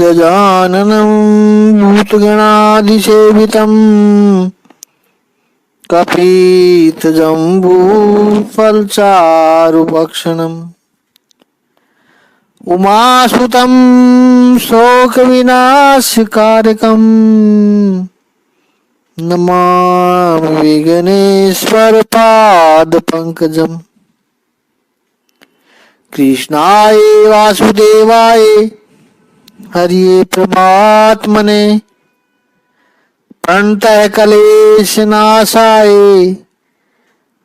गजाननं भूतगणाधिसेवितं कपीतजम्बूफलचारुभक्षणम् उमासुतं शोकविनाशकारकम् नमामि विघ्नेश्वरपादपङ्कजम्। कृष्णाय वासुदेवाय हरिये परमात्मने प्रणतः क्लेशनाशाय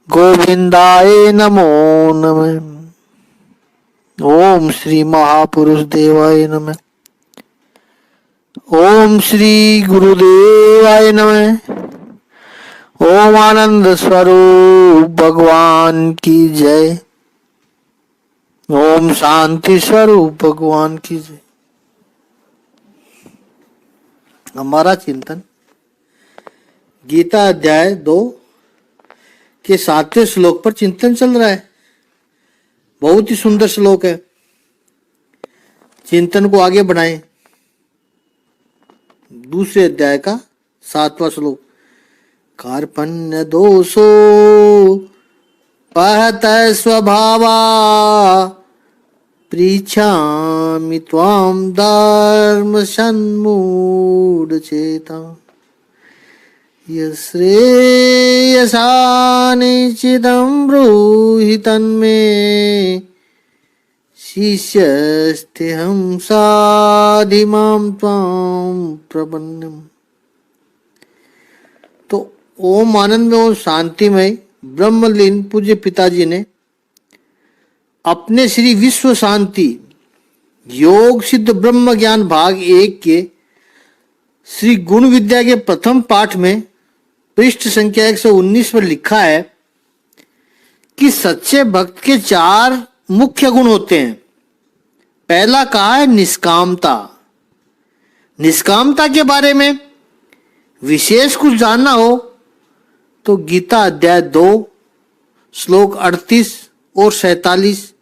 गोविंदाय नमो नमः। ओम श्री महापुरुष देवाय नमः। ओम श्री गुरुदेवाय नमः। ओम आनंद स्वरूप भगवान की जय। ओम शांति स्वरूप भगवान की जय। हमारा चिंतन गीता अध्याय 2 के 7वें श्लोक पर चिंतन चल रहा है। बहुत ही सुंदर श्लोक है। चिंतन को आगे बढ़ाएं। दूसरे अध्याय का 7वां श्लोक। कार्पण्य दोषो पहत स्वभावा पृच्छामि त्वां धर्म सन्मूढचेता यश्रेयसानिचिदं ब्रूहि तन्मे शिष्यस्तेऽहं साधिमां त्वां प्रपन्नम्। तो ओम आनंद में, ओम शांतिमय ब्रह्मलीन पूज्य पिताजी ने अपने श्री विश्व शांति योग सिद्ध ब्रह्म ज्ञान भाग 1 के श्री गुण विद्या के प्रथम पाठ में पृष्ठ संख्या 119 पर लिखा है कि सच्चे भक्त के 4 मुख्य गुण होते हैं। पहला कहा है निष्कामता। निष्कामता के बारे में विशेष कुछ जानना हो तो गीता अध्याय 2 श्लोक 38 और 47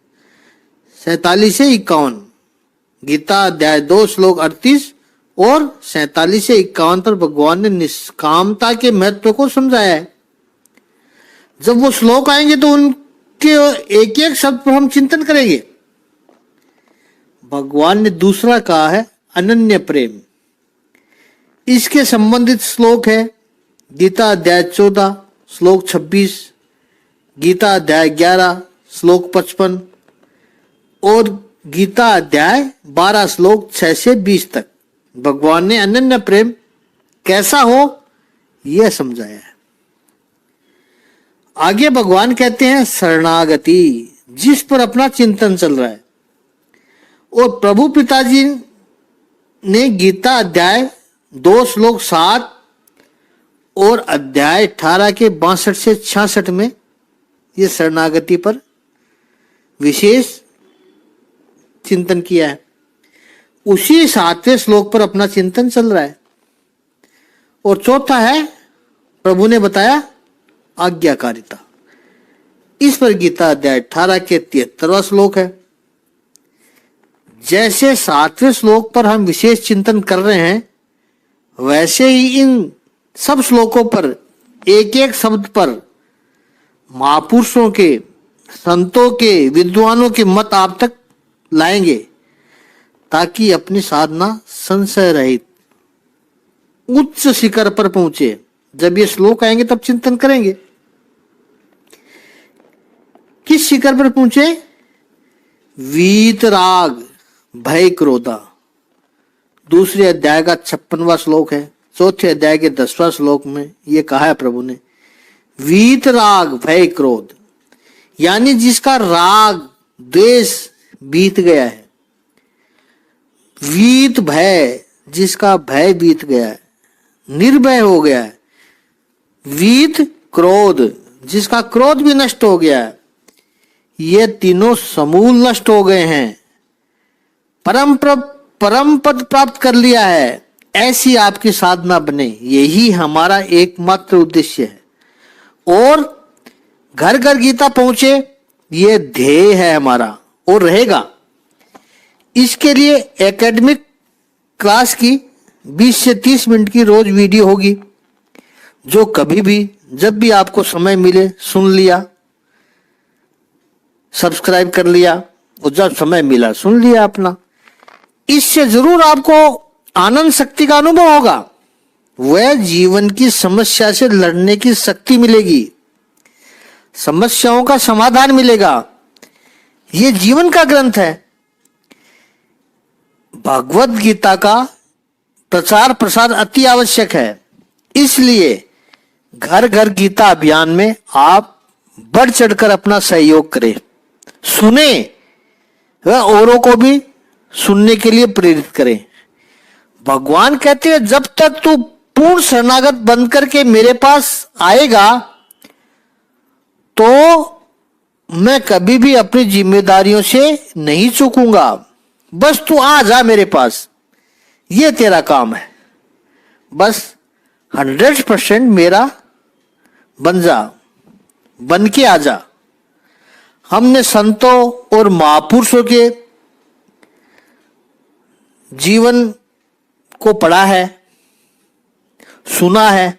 से 51। गीता अध्याय 2 श्लोक 38 और 47 से 51 पर भगवान ने निष्कामता के महत्व को समझाया है। जब वो श्लोक आएंगे तो उनके एक एक शब्द पर हम चिंतन करेंगे। भगवान ने दूसरा कहा है अनन्य प्रेम। इसके संबंधित श्लोक है गीता अध्याय 14 श्लोक 26, गीता अध्याय 11 श्लोक 55 और गीता अध्याय 12 श्लोक 6 से 20 तक। भगवान ने अनन्य प्रेम कैसा हो यह समझाया है। आगे भगवान कहते हैं शरणागति, जिस पर अपना चिंतन चल रहा है। और प्रभु पिताजी ने गीता अध्याय 2 श्लोक 7 और अध्याय 18 के 62 से 66 में यह शरणागति पर विशेष चिंतन किया है। उसी 7वें श्लोक पर अपना चिंतन चल रहा है। और चौथा है प्रभु ने बताया आज्ञाकारिता। इस पर गीता अध्याय 18 के 73वां श्लोक है। जैसे 7वें श्लोक पर हम विशेष चिंतन कर रहे हैं, वैसे ही इन सब श्लोकों पर एक एक शब्द पर महापुरुषों के, संतों के, विद्वानों के मत आप तक लाएंगे ताकि अपनी साधना संशय रहित उच्च शिखर पर पहुंचे। जब ये श्लोक आएंगे तब चिंतन करेंगे। किस शिखर पर पहुंचे? वीतराग भय क्रोधा। दूसरे अध्याय का 56वां श्लोक है। चौथे अध्याय के 10वां श्लोक में यह कहा है प्रभु ने, वीतराग भय क्रोध, यानी जिसका राग द्वेष बीत गया है। वीत भय, जिसका भय बीत गया है, निर्भय हो गया है। वीत क्रोध, जिसका क्रोध भी नष्ट हो गया है। ये तीनों समूल नष्ट हो गए हैं। परम पद प्राप्त कर लिया है। ऐसी आपकी साधना बने, यही हमारा एकमात्र उद्देश्य है। और घर घर गीता पहुंचे, ये ध्येय है हमारा और रहेगा। इसके लिए एकेडमिक क्लास की 20 से 30 मिनट की रोज वीडियो होगी, जो कभी भी जब भी आपको समय मिले सुन लिया, सब्सक्राइब कर लिया और जब समय मिला सुन लिया अपना। इससे जरूर आपको आनंद शक्ति का अनुभव होगा। वह जीवन की समस्या से लड़ने की शक्ति मिलेगी, समस्याओं का समाधान मिलेगा। यह जीवन का ग्रंथ है। भगवत गीता का प्रचार प्रसार अति आवश्यक है। इसलिए घर घर गीता अभियान में आप बढ़ चढ़कर अपना सहयोग करें, सुने व औरों को भी सुनने के लिए प्रेरित करें। भगवान कहते हैं, जब तक तू पूर्ण शरणागत बन करके मेरे पास आएगा तो मैं कभी भी अपनी जिम्मेदारियों से नहीं चूकूंगा। बस तू आ जा मेरे पास, ये तेरा काम है। बस 100% मेरा बन जा, बन के आ जा। हमने संतों और महापुरुषों के जीवन को पढ़ा है, सुना है।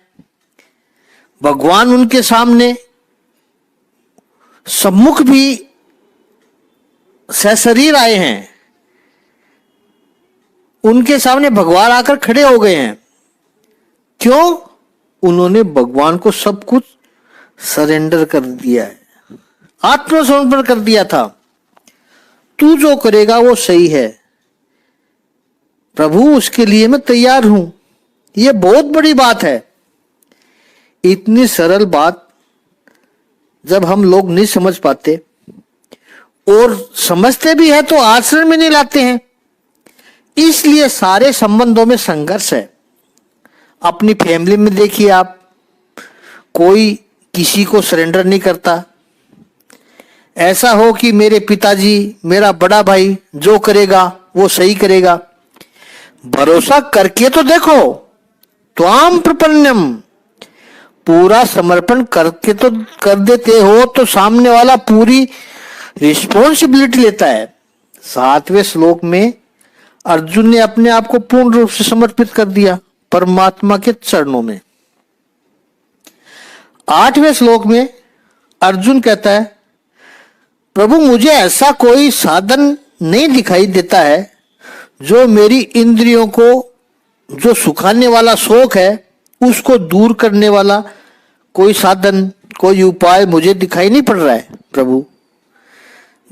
भगवान उनके सामने सम्मुख भी सशरीर आए हैं, उनके सामने भगवान आकर खड़े हो गए हैं। क्यों? उन्होंने भगवान को सब कुछ सरेंडर कर दिया है, आत्मसमर्पण कर दिया था। तू जो करेगा वो सही है प्रभु, उसके लिए मैं तैयार हूं। यह बहुत बड़ी बात है। इतनी सरल बात जब हम लोग नहीं समझ पाते और समझते भी है तो आचरण में नहीं लाते हैं। इसलिए सारे संबंधों में संघर्ष है। अपनी फैमिली में देखिए आप, कोई किसी को सरेंडर नहीं करता। ऐसा हो कि मेरे पिताजी, मेरा बड़ा भाई जो करेगा वो सही करेगा। भरोसा करके तो देखो, त्वाम प्रपन्नम, पूरा समर्पण करके तो कर देते हो तो सामने वाला पूरी रिस्पॉन्सिबिलिटी लेता है। 7वें श्लोक में अर्जुन ने अपने आप को पूर्ण रूप से समर्पित कर दिया परमात्मा के चरणों में। 8वें श्लोक में अर्जुन कहता है, प्रभु मुझे ऐसा कोई साधन नहीं दिखाई देता है जो मेरी इंद्रियों को, जो सुखाने वाला शौक है उसको दूर करने वाला कोई साधन, कोई उपाय मुझे दिखाई नहीं पड़ रहा है। प्रभु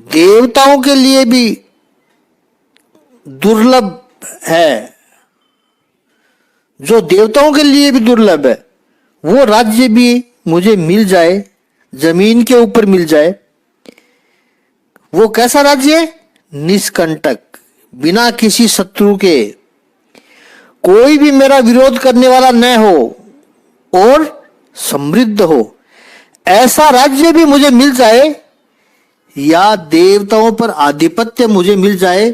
देवताओं के लिए भी दुर्लभ है, जो देवताओं के लिए भी दुर्लभ है, वो राज्य भी मुझे मिल जाए, जमीन के ऊपर मिल जाए। वो कैसा राज्य है? निष्कंटक, बिना किसी शत्रु के, कोई भी मेरा विरोध करने वाला न हो और समृद्ध हो। ऐसा राज्य भी मुझे मिल जाए या देवताओं पर आधिपत्य मुझे मिल जाए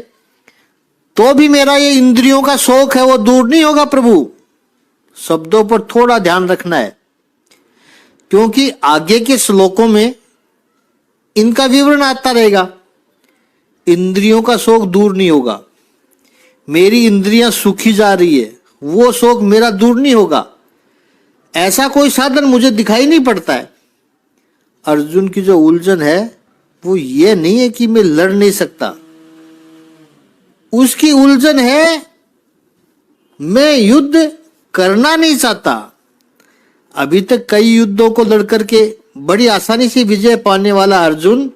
तो भी मेरा ये इंद्रियों का शौक है वो दूर नहीं होगा। प्रभु शब्दों पर थोड़ा ध्यान रखना है, क्योंकि आगे के श्लोकों में इनका विवरण आता रहेगा। इंद्रियों का शौक दूर नहीं होगा। मेरी इंद्रियां सूखी जा रही है, वो शौक मेरा दूर नहीं होगा। ऐसा कोई साधन मुझे दिखाई नहीं पड़ता है। अर्जुन की जो उलझन है वो ये नहीं है कि मैं लड़ नहीं सकता, उसकी उलझन है मैं युद्ध करना नहीं चाहता। अभी तक कई युद्धों को लड़ करके बड़ी आसानी से विजय पाने वाला अर्जुन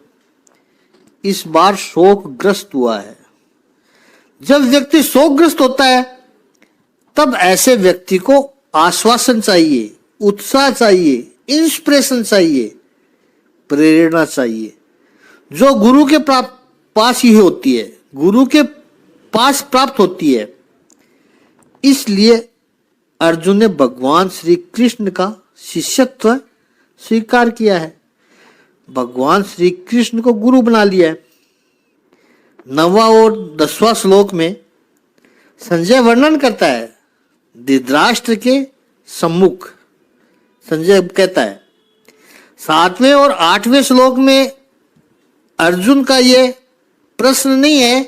इस बार शोकग्रस्त हुआ है। जब व्यक्ति शोकग्रस्त होता है तब ऐसे व्यक्ति को आश्वासन चाहिए, उत्साह चाहिए, इंस्पिरेशन चाहिए, प्रेरणा चाहिए, जो गुरु के पास ही होती है, गुरु के पास प्राप्त होती है। इसलिए अर्जुन ने भगवान श्री कृष्ण का शिष्यत्व स्वीकार किया है, भगवान श्री कृष्ण को गुरु बना लिया है। 9वां और 10वां श्लोक में संजय वर्णन करता है धृतराष्ट्र के सम्मुख। संजय कहता है 7वें और 8वें श्लोक में अर्जुन का ये प्रश्न नहीं है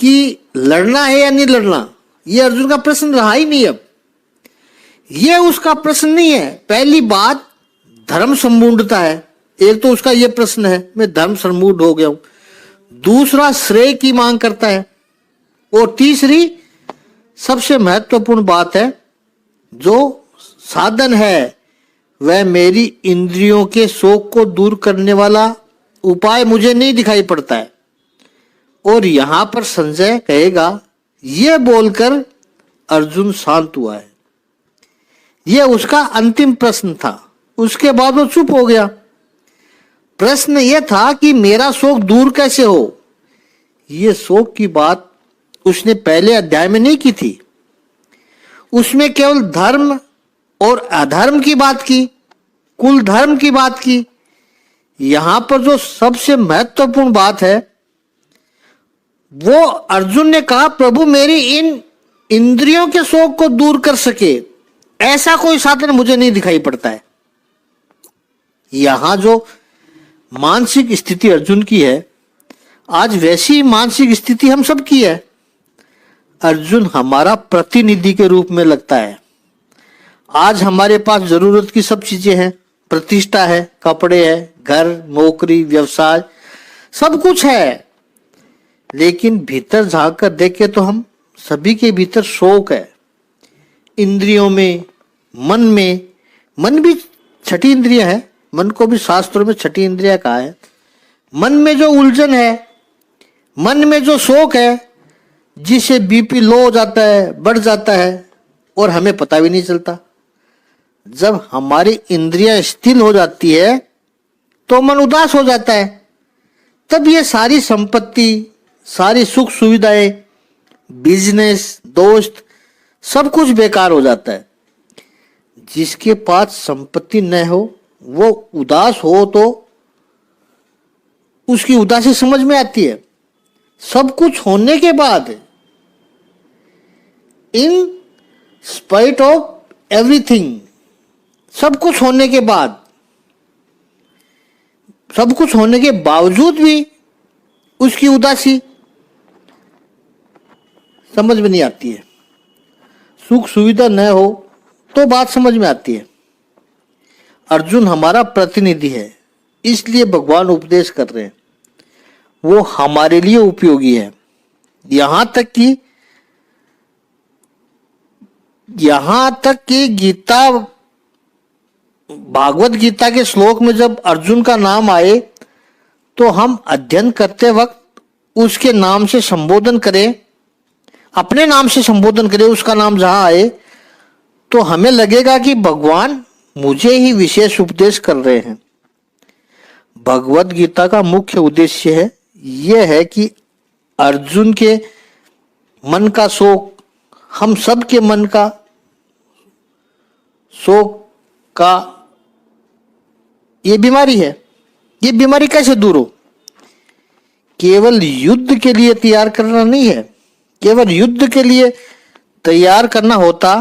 कि लड़ना है या नहीं लड़ना, ये अर्जुन का प्रश्न रहा ही नहीं। अब ये उसका प्रश्न नहीं है। पहली बात धर्म सम्मूढ़ता है, एक तो उसका ये प्रश्न है मैं धर्म सम्मूढ़ हो गया हूं। दूसरा श्रेय की मांग करता है, और तीसरी सबसे महत्वपूर्ण बात है, जो साधन है वह मेरी इंद्रियों के शोक को दूर करने वाला उपाय मुझे नहीं दिखाई पड़ता है। और यहां पर संजय कहेगा, यह बोलकर अर्जुन शांत हुआ है। यह उसका अंतिम प्रश्न था। उसके बाद वो चुप हो गया। प्रश्न यह था कि मेरा शोक दूर कैसे हो। यह शोक की बात उसने पहले अध्याय में नहीं की थी। उसमें केवल धर्म और अधर्म की बात की, कुल धर्म की बात की। यहां पर जो सबसे महत्वपूर्ण बात है वो अर्जुन ने कहा, प्रभु मेरी इन इंद्रियों के शोक को दूर कर सके ऐसा कोई साधन मुझे नहीं दिखाई पड़ता है। यहां जो मानसिक स्थिति अर्जुन की है, आज वैसी मानसिक स्थिति हम सब की है। अर्जुन हमारा प्रतिनिधि के रूप में लगता है। आज हमारे पास जरूरत की सब चीजें हैं, प्रतिष्ठा है, कपड़े है, घर, नौकरी, व्यवसाय, सब कुछ है। लेकिन भीतर झांक कर देखे तो हम सभी के भीतर शोक है। इंद्रियों में, मन में, मन भी छठी इंद्रिय है, मन को भी शास्त्रों में छठी इंद्रिय कहा है। मन में जो उलझन है, मन में जो शोक है, जिससे बीपी लो हो जाता है, बढ़ जाता है और हमें पता भी नहीं चलता। जब हमारी इंद्रियां स्थिर हो जाती है तो मन उदास हो जाता है। तब ये सारी संपत्ति, सारी सुख सुविधाएं, बिजनेस, दोस्त, सब कुछ बेकार हो जाता है। जिसके पास संपत्ति न हो वो उदास हो तो उसकी उदासी समझ में आती है। सब कुछ होने के बाद, इन स्पाइट ऑफ एवरीथिंग, सब कुछ होने के बाद, सब कुछ होने के बावजूद भी उसकी उदासी समझ में नहीं आती है। सुख सुविधा न हो तो बात समझ में आती है। अर्जुन हमारा प्रतिनिधि है, इसलिए भगवान उपदेश कर रहे हैं। वो हमारे लिए उपयोगी है। यहां तक कि गीता, भागवत गीता के श्लोक में जब अर्जुन का नाम आए तो हम अध्ययन करते वक्त उसके नाम से संबोधन करें, अपने नाम से संबोधन करें, उसका नाम जहां आए तो हमें लगेगा कि भगवान मुझे ही विशेष उपदेश कर रहे हैं। भगवत गीता का मुख्य उद्देश्य है यह है कि अर्जुन के मन का शोक, हम सब के मन का शोक का ये बीमारी है। ये बीमारी कैसे दूर हो? केवल युद्ध के लिए तैयार करना नहीं है। केवल युद्ध के लिए तैयार करना होता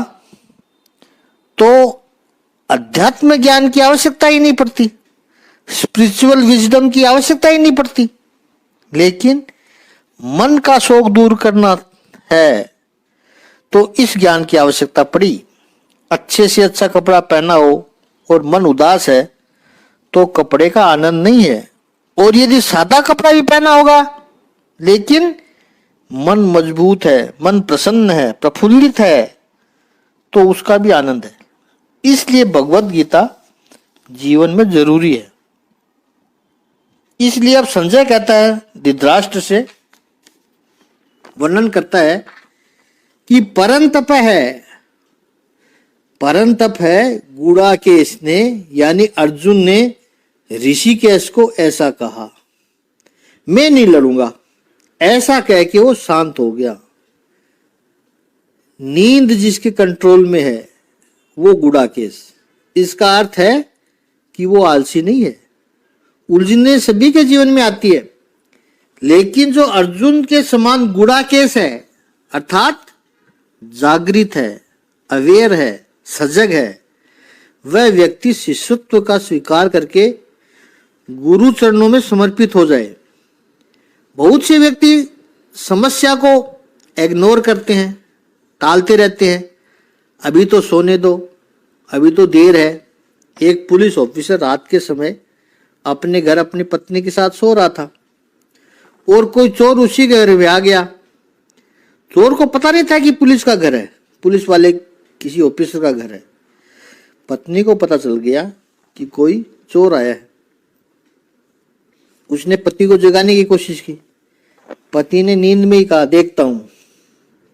तो अध्यात्म ज्ञान की आवश्यकता ही नहीं पड़ती, स्पिरिचुअल विजडम की आवश्यकता ही नहीं पड़ती। लेकिन मन का शोक दूर करना है तो इस ज्ञान की आवश्यकता पड़ी। अच्छे से अच्छा कपड़ा पहना हो और मन उदास है तो कपड़े का आनंद नहीं है। और यदि सादा कपड़ा भी पहना होगा लेकिन मन मजबूत है, मन प्रसन्न है, प्रफुल्लित है, तो उसका भी आनंद है। इसलिए भगवत गीता जीवन में जरूरी है। इसलिए अब संजय कहता है, धृतराष्ट्र से वर्णन करता है कि परंतप है गुड़ाकेश ने, यानी अर्जुन ने ऋषिकेश को ऐसा कहा, मैं नहीं लड़ूंगा, ऐसा कह के वो शांत हो गया। नींद जिसके कंट्रोल में है वो गुड़ाकेश। इसका अर्थ है कि वो आलसी नहीं है। उलझने सभी के जीवन में आती है, लेकिन जो अर्जुन के समान गुड़ाकेश है, अर्थात जागृत है, अवेयर है, सजग है, वह व्यक्ति शिष्यत्व का स्वीकार करके गुरु चरणों में समर्पित हो जाए। बहुत से व्यक्ति समस्या को इग्नोर करते हैं, टालते रहते हैं। अभी तो सोने दो, अभी तो देर है। एक पुलिस ऑफिसर रात के समय अपने घर अपनी पत्नी के साथ सो रहा था और कोई चोर उसी घर में आ गया। चोर को पता नहीं था कि पुलिस का घर है, पुलिस वाले किसी ऑफिसर का घर है। पत्नी को पता चल गया कि कोई चोर आया है। उसने पति को जगाने की कोशिश की। पति ने नींद में ही कहा, देखता हूं।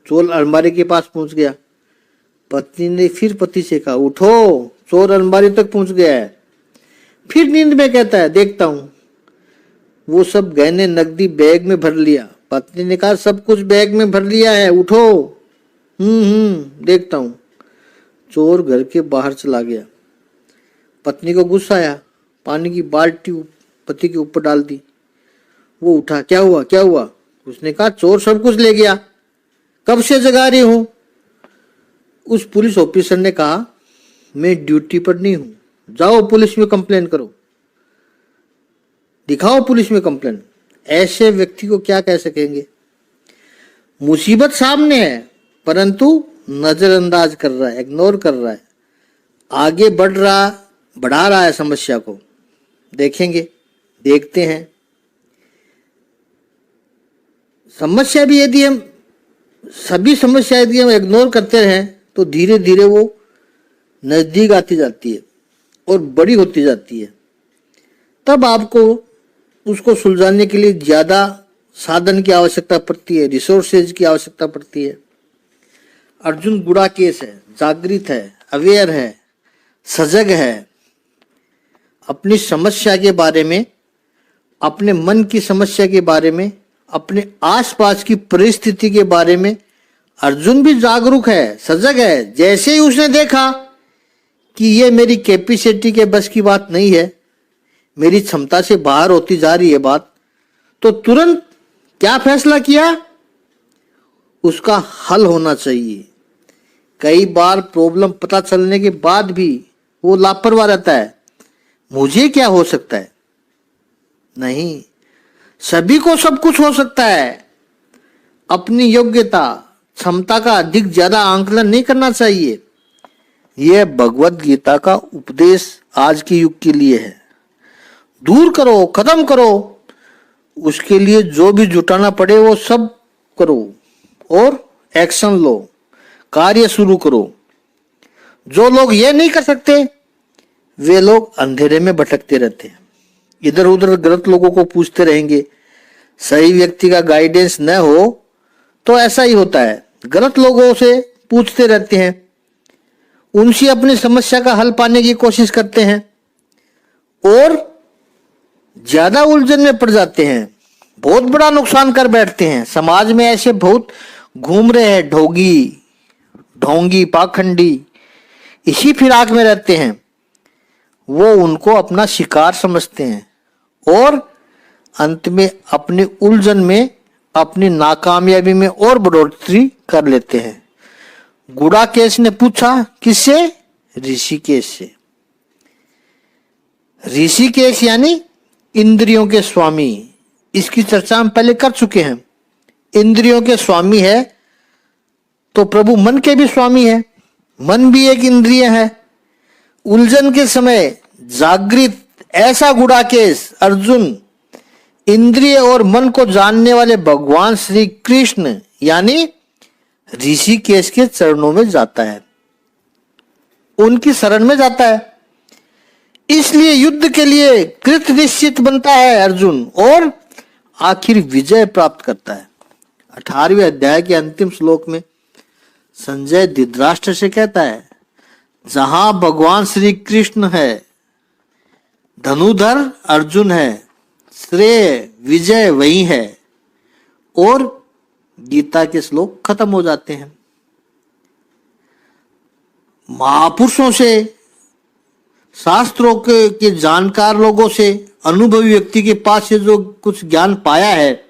चोर अलमारी के पास पहुंच गया। पत्नी ने फिर पति से कहा, उठो, चोर अलमारी तक पहुंच गया है। फिर नींद में कहता है, देखता हूं। वो सब गहने नकदी बैग में भर लिया। पत्नी ने कहा, सब कुछ बैग में भर लिया है, उठो। देखता हूं। चोर घर के बाहर चला गया। पत्नी को गुस्सा आया, पानी की बाल्टी पति के ऊपर डाल दी। वो उठा, क्या हुआ क्या हुआ? उसने कहा, चोर सब कुछ ले गया, कब से जगा रही हूं। उस पुलिस ऑफिसर ने कहा, मैं ड्यूटी पर नहीं हूं, जाओ पुलिस में कंप्लेन करो, दिखाओ पुलिस में कंप्लेन। ऐसे व्यक्ति को क्या कह सकेंगे? मुसीबत सामने है परंतु नजरअंदाज कर रहा है, इग्नोर कर रहा है, आगे बढ़ा रहा है समस्या को। देखेंगे, देखते हैं। समस्या भी यदि हम सभी समस्या यदि हम इग्नोर करते रहें तो धीरे धीरे वो नजदीक आती जाती है और बड़ी होती जाती है। तब आपको उसको सुलझाने के लिए ज्यादा साधन की आवश्यकता पड़ती है, रिसोर्सेज की आवश्यकता पड़ती है। अर्जुन गुड़ाकेश है, जागृत है, अवेयर है, सजग है। अपनी समस्या के बारे में, अपने मन की समस्या के बारे में, अपने आसपास की परिस्थिति के बारे में अर्जुन भी जागरूक है, सजग है। जैसे ही उसने देखा कि ये मेरी कैपेसिटी के बस की बात नहीं है, मेरी क्षमता से बाहर होती जा रही है बात, तो तुरंत क्या फैसला किया? उसका हल होना चाहिए। कई बार प्रॉब्लम पता चलने के बाद भी वो लापरवाह रहता है, मुझे क्या हो सकता है? नहीं, सभी को सब कुछ हो सकता है। अपनी योग्यता क्षमता का अधिक ज्यादा आंकलन नहीं करना चाहिए। यह भगवत गीता का उपदेश आज के युग के लिए है। दूर करो, खत्म करो, उसके लिए जो भी जुटाना पड़े वो सब करो और एक्शन लो, कार्य शुरू करो। जो लोग ये नहीं कर सकते वे लोग अंधेरे में भटकते रहते हैं, इधर उधर गलत लोगों को पूछते रहेंगे। सही व्यक्ति का गाइडेंस न हो तो ऐसा ही होता है, गलत लोगों से पूछते रहते हैं, उनसे अपनी समस्या का हल पाने की कोशिश करते हैं और ज्यादा उलझन में पड़ जाते हैं, बहुत बड़ा नुकसान कर बैठते हैं। समाज में ऐसे बहुत घूम रहे हैं, ढोंगी, पाखंडी, इसी फिराक में रहते हैं। वो उनको अपना शिकार समझते हैं और अंत में अपनी उलझन में, अपनी नाकामयाबी में और बढ़ोतरी कर लेते हैं। गुड़ाकेश ने पूछा, किससे? ऋषिकेश से। ऋषिकेश यानी इंद्रियों के स्वामी। इसकी चर्चा हम पहले कर चुके हैं। इंद्रियों के स्वामी है तो प्रभु मन के भी स्वामी है। मन भी एक इंद्रिय है। उलझन के समय जागृत ऐसा गुड़ाकेश अर्जुन इंद्रिय और मन को जानने वाले भगवान श्री कृष्ण यानी ऋषिकेश के चरणों में जाता है, उनकी शरण में जाता है। इसलिए युद्ध के लिए कृत निश्चित बनता है अर्जुन और आखिर विजय प्राप्त करता है। 18वें अध्याय के अंतिम श्लोक में संजय धृतराष्ट्र से कहता है, जहां भगवान श्री कृष्ण है, धनुधर अर्जुन है, श्रेय विजय वही है। और गीता के श्लोक खत्म हो जाते हैं। महापुरुषों से, शास्त्रों के जानकार लोगों से, अनुभवी व्यक्ति के पास से जो कुछ ज्ञान पाया है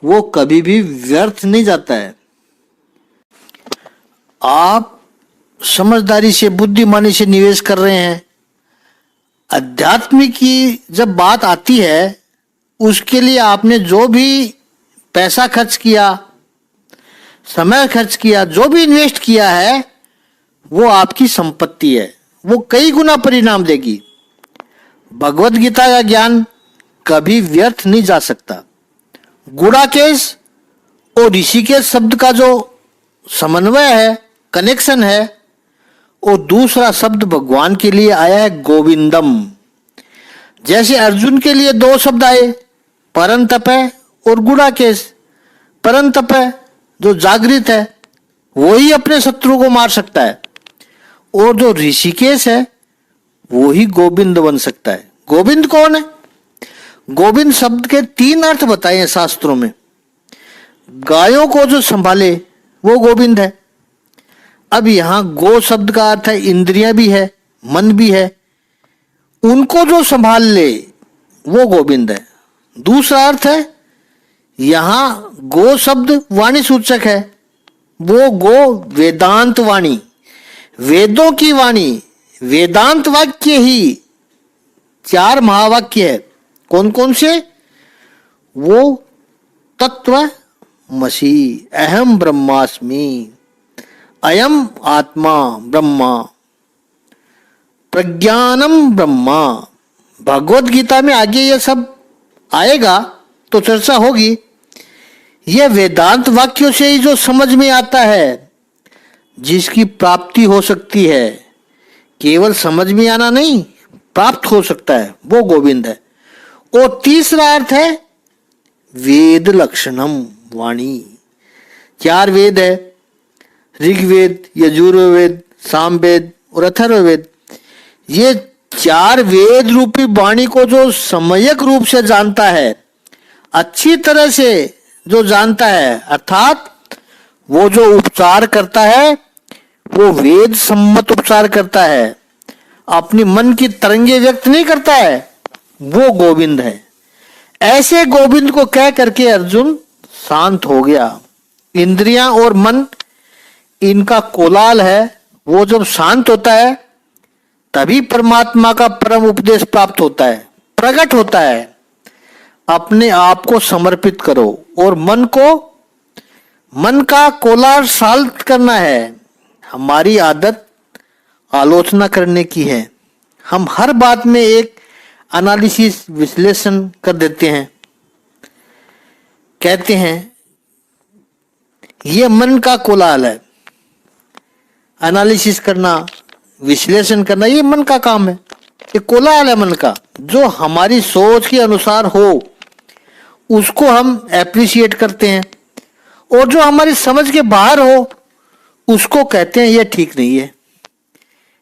वो कभी भी व्यर्थ नहीं जाता है। आप समझदारी से, बुद्धिमानी से निवेश कर रहे हैं। अध्यात्म की जब बात आती है उसके लिए आपने जो भी पैसा खर्च किया, समय खर्च किया, जो भी इन्वेस्ट किया है वो आपकी संपत्ति है, वो कई गुना परिणाम देगी। भगवत गीता का ज्ञान कभी व्यर्थ नहीं जा सकता। गुड़ाकेश और ऋषिकेश शब्द का जो समन्वय है, कनेक्शन है, और दूसरा शब्द भगवान के लिए आया है गोविंदम। जैसे अर्जुन के लिए दो शब्द आए, परंतप है और गुड़ाकेश। परंतप है जो जागृत है, वो ही अपने शत्रु को मार सकता है, और जो ऋषिकेश है वो ही गोविंद बन सकता है। गोविंद कौन है? गोविंद शब्द के 3 अर्थ बताए हैं शास्त्रों में। गायों को जो संभाले वो गोविंद है। अब यहां गो शब्द का अर्थ है इंद्रियां भी है, मन भी है, उनको जो संभाल ले वो गोविंद है। दूसरा अर्थ है, यहां गो शब्द वाणी सूचक है, वो गो वेदांत वाणी, वेदों की वाणी, वेदांत वाक्य ही 4 महावाक्य है। कौन कौन से? वो तत्वमसि, अहम ब्रह्मास्मि, अयम आत्मा ब्रह्मा, प्रज्ञानम ब्रह्मा। भगवत गीता में आगे ये सब आएगा तो चर्चा होगी। यह वेदांत वाक्यों से ही जो समझ में आता है, जिसकी प्राप्ति हो सकती है, केवल समझ में आना नहीं, प्राप्त हो सकता है, वो गोविंद है। और तीसरा अर्थ है वेद लक्षणम वाणी। 4 वेद है, ऋग्वेद, यजुर्वेद, सामवेद और अथर्ववेद। ये 4 वेद रूपी वाणी को जो सम्यक रूप से जानता है, अच्छी तरह से जो जानता है, अर्थात वो जो उपचार करता है वो वेद सम्मत उपचार करता है, अपनी मन की तरंगे व्यक्त नहीं करता है, वो गोविंद है। ऐसे गोविंद को कह करके अर्जुन शांत हो गया। इंद्रियां और मन, इनका कोलाहल है, वो जब शांत होता है तभी परमात्मा का परम उपदेश प्राप्त होता है, प्रकट होता है। अपने आप को समर्पित करो और मन का कोलाहल शांत करना है। हमारी आदत आलोचना करने की है। हम हर बात में एक एनालिसिस, विश्लेषण कर देते हैं। कहते हैं ये मन का कोलाहल है, एनालिसिस करना, विश्लेषण करना, ये मन का काम है। ये कोलाहल है मन का, जो हमारी सोच के अनुसार हो उसको हम एप्रिशिएट करते हैं, और जो हमारी समझ के बाहर हो उसको कहते हैं ये ठीक नहीं है।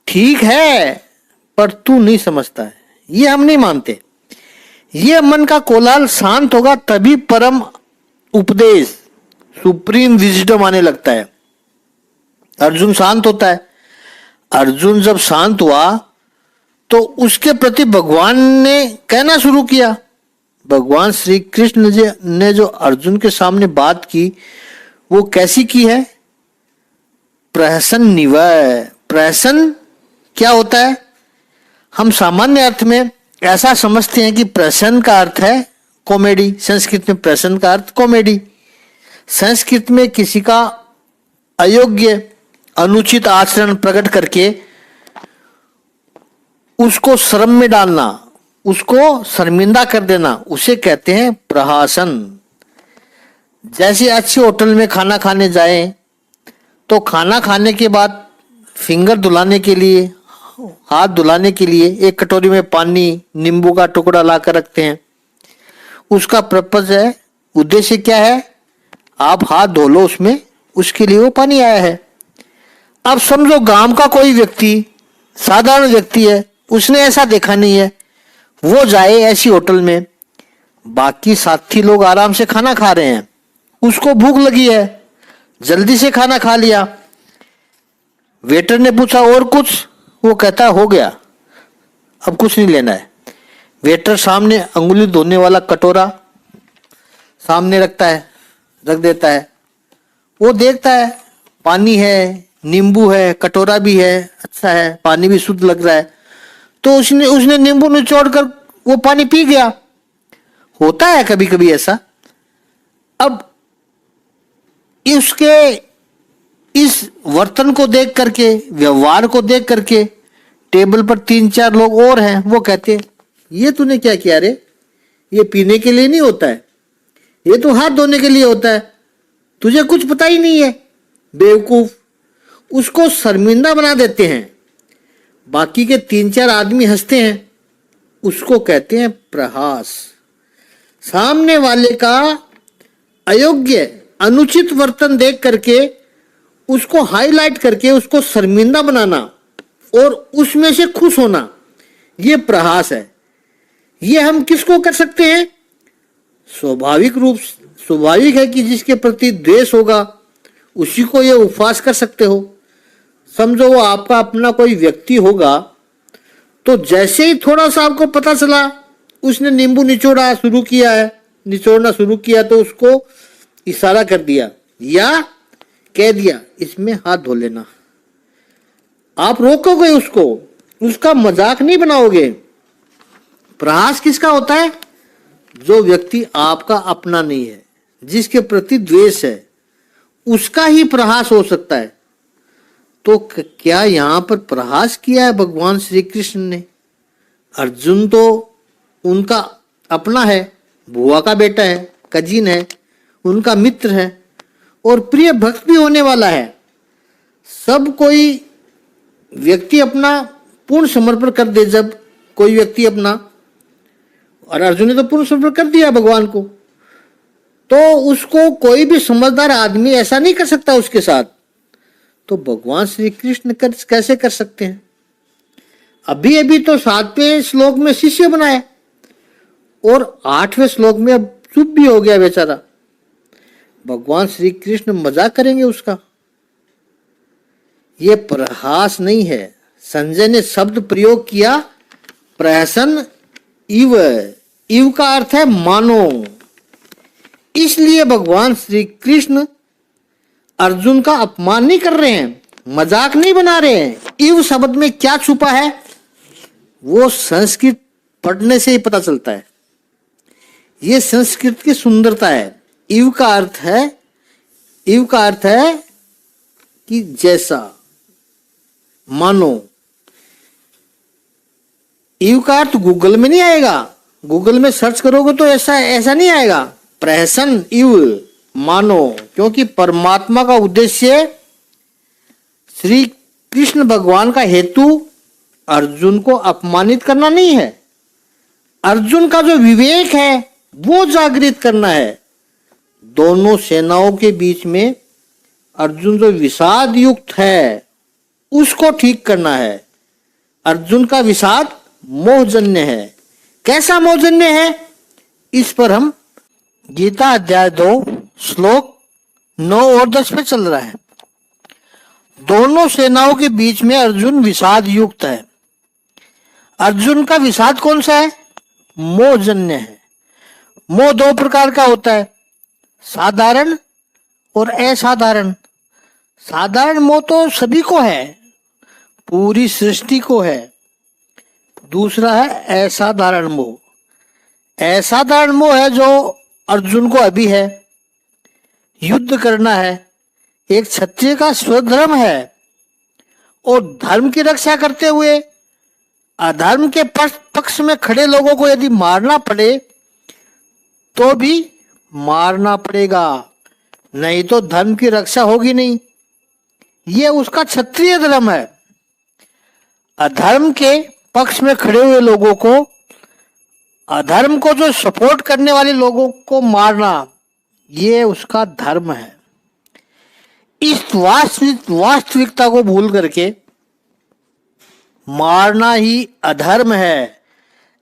ठीक है पर तू नहीं समझता है, ये हम नहीं मानते। ये मन का कोलाहल शांत होगा तभी परम उपदेश, सुप्रीम विजडम आने लगता है। अर्जुन शांत होता है। अर्जुन जब शांत हुआ तो उसके प्रति भगवान ने कहना शुरू किया। भगवान श्री कृष्ण जी ने जो अर्जुन के सामने बात की वो कैसी की है? प्रहसन निवय। प्रहसन क्या होता है? हम सामान्य अर्थ में ऐसा समझते हैं कि प्रहसन का अर्थ है कॉमेडी। संस्कृत में प्रहसन का अर्थ कॉमेडी। संस्कृत में किसी का अयोग्य, अनुचित आचरण प्रकट करके उसको शर्म में डालना, उसको शर्मिंदा कर देना, उसे कहते हैं प्रहसन। जैसे अच्छे होटल में खाना खाने जाएं तो खाना खाने के बाद फिंगर धुलाने के लिए, हाथ धुलाने के लिए एक कटोरी में पानी, नींबू का टुकड़ा लाकर रखते हैं। उसका पर्पज है, उद्देश्य क्या है? आप हाथ धो लो उसमें, उसके लिए वो पानी आया है। अब समझो गांव का कोई व्यक्ति, साधारण व्यक्ति है, उसने ऐसा देखा नहीं है, वो जाए ऐसी होटल में, बाकी साथी लोग आराम से खाना खा रहे हैं, उसको भूख लगी है, जल्दी से खाना खा लिया। वेटर ने पूछा और कुछ? वो कहता हो गया, अब कुछ नहीं लेना है। वेटर सामने अंगुली धोने वाला कटोरा सामने रख देता है। वो देखता है पानी है, नींबू है, कटोरा भी है, अच्छा है, पानी भी शुद्ध लग रहा है, तो उसने नींबू निचोड़ कर वो पानी पी गया। होता है कभी कभी ऐसा। अब इसके इस वर्तन को देख करके, व्यवहार को देख करके, टेबल पर 3-4 लोग और हैं, वो कहते हैं ये तूने क्या किया रे, ये पीने के लिए नहीं होता है, ये तो हाथ धोने के लिए होता है, तुझे कुछ पता ही नहीं है, बेवकूफ। उसको शर्मिंदा बना देते हैं। बाकी के 3-4 आदमी हंसते हैं, उसको कहते हैं प्रहास। सामने वाले का अयोग्य, अनुचित वर्तन देख करके उसको हाईलाइट करके उसको शर्मिंदा बनाना और उसमें से खुश होना, ये प्रहास है। ये हम किसको कर सकते हैं? स्वाभाविक है कि जिसके प्रति द्वेष होगा उसी को ये उपहास कर सकते हो। समझो वो आपका अपना कोई व्यक्ति होगा, तो जैसे ही थोड़ा सा आपको पता चला उसने नींबू निचोड़ना शुरू किया तो उसको इशारा कर दिया या कह दिया इसमें हाथ धो लेना। आप रोकोगे उसको, उसका मजाक नहीं बनाओगे। प्रहास किसका होता है? जो व्यक्ति आपका अपना नहीं है, जिसके प्रति द्वेष है, उसका ही प्रहास हो सकता है। तो क्या यहां पर प्रहास किया है भगवान श्री कृष्ण ने? अर्जुन तो उनका अपना है, बुआ का बेटा है, कजिन है, उनका मित्र है और प्रिय भक्त भी होने वाला है। सब कोई व्यक्ति अपना पूर्ण समर्पण कर दे, जब कोई व्यक्ति अपना, और अर्जुन ने तो पूर्ण समर्पण कर दिया भगवान को, तो उसको कोई भी समझदार आदमी ऐसा नहीं कर सकता उसके साथ। तो भगवान श्री कृष्ण कैसे कर सकते हैं? अभी अभी तो 7वें श्लोक में शिष्य बनाए और 8वें श्लोक में अब चुप भी हो गया बेचारा। भगवान श्री कृष्ण मजाक करेंगे उसका? ये प्रहास नहीं है। संजय ने शब्द प्रयोग किया प्रहसन इव। इव का अर्थ है मानो। इसलिए भगवान श्री कृष्ण अर्जुन का अपमान नहीं कर रहे हैं, मजाक नहीं बना रहे हैं। इव शब्द में क्या छुपा है वो संस्कृत पढ़ने से ही पता चलता है। ये संस्कृत की सुंदरता है। इव का अर्थ है कि जैसा, मानो। इव का अर्थ गूगल में नहीं आएगा, गूगल में सर्च करोगे तो ऐसा नहीं आएगा। प्रहसन इव, मानो, क्योंकि परमात्मा का उद्देश्य, श्री कृष्ण भगवान का हेतु अर्जुन को अपमानित करना नहीं है। अर्जुन का जो विवेक है वो जागृत करना है। दोनों सेनाओं के बीच में अर्जुन जो विषाद युक्त है उसको ठीक करना है। अर्जुन का विषाद मोहजन्य है। कैसा मोहजन्य है? इस पर हम गीता अध्याय 2 श्लोक 9 और 10 पे चल रहा है। दोनों सेनाओं के बीच में अर्जुन विषाद युक्त है। अर्जुन का विषाद कौन सा है? मोहजन्य है। मोह 2 प्रकार का होता है, साधारण और असाधारण। साधारण मोह तो सभी को है, पूरी सृष्टि को है। दूसरा है असाधारण मोह। असाधारण मोह है जो अर्जुन को अभी है। युद्ध करना है, एक क्षत्रिय का स्वधर्म है, और धर्म की रक्षा करते हुए अधर्म के पक्ष में खड़े लोगों को यदि मारना पड़े तो भी मारना पड़ेगा, नहीं तो धर्म की रक्षा होगी नहीं। ये उसका क्षत्रिय धर्म है। अधर्म के पक्ष में खड़े हुए लोगों को, अधर्म को जो सपोर्ट करने वाले लोगों को मारना, ये उसका धर्म है। इस वास्तविकता को भूल करके मारना ही अधर्म है,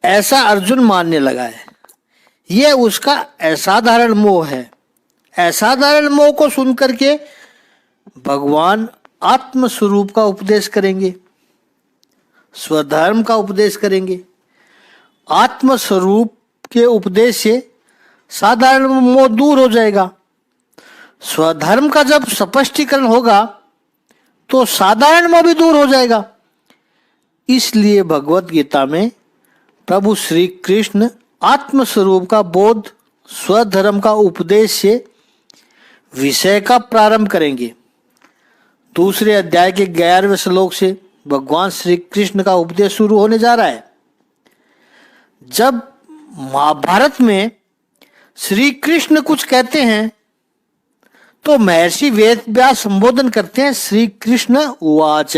ऐसा अर्जुन मानने लगा है। यह उसका असाधारण मोह है। असाधारण मोह को सुनकर के भगवान आत्म स्वरूप का उपदेश करेंगे, स्वधर्म का उपदेश करेंगे। आत्म स्वरूप के उपदेश से साधारण मोह दूर हो जाएगा। स्वधर्म का जब स्पष्टीकरण होगा तो साधारण मोह भी दूर हो जाएगा। इसलिए भगवत गीता में प्रभु श्री कृष्ण आत्म स्वरूप का बोध स्वधर्म का उपदेश से विषय का प्रारंभ करेंगे। दूसरे अध्याय के 11वें श्लोक से भगवान श्री कृष्ण का उपदेश शुरू होने जा रहा है। जब महाभारत में श्री कृष्ण कुछ कहते हैं तो महर्षि वेद व्यास संबोधन करते हैं श्री कृष्ण उवाच।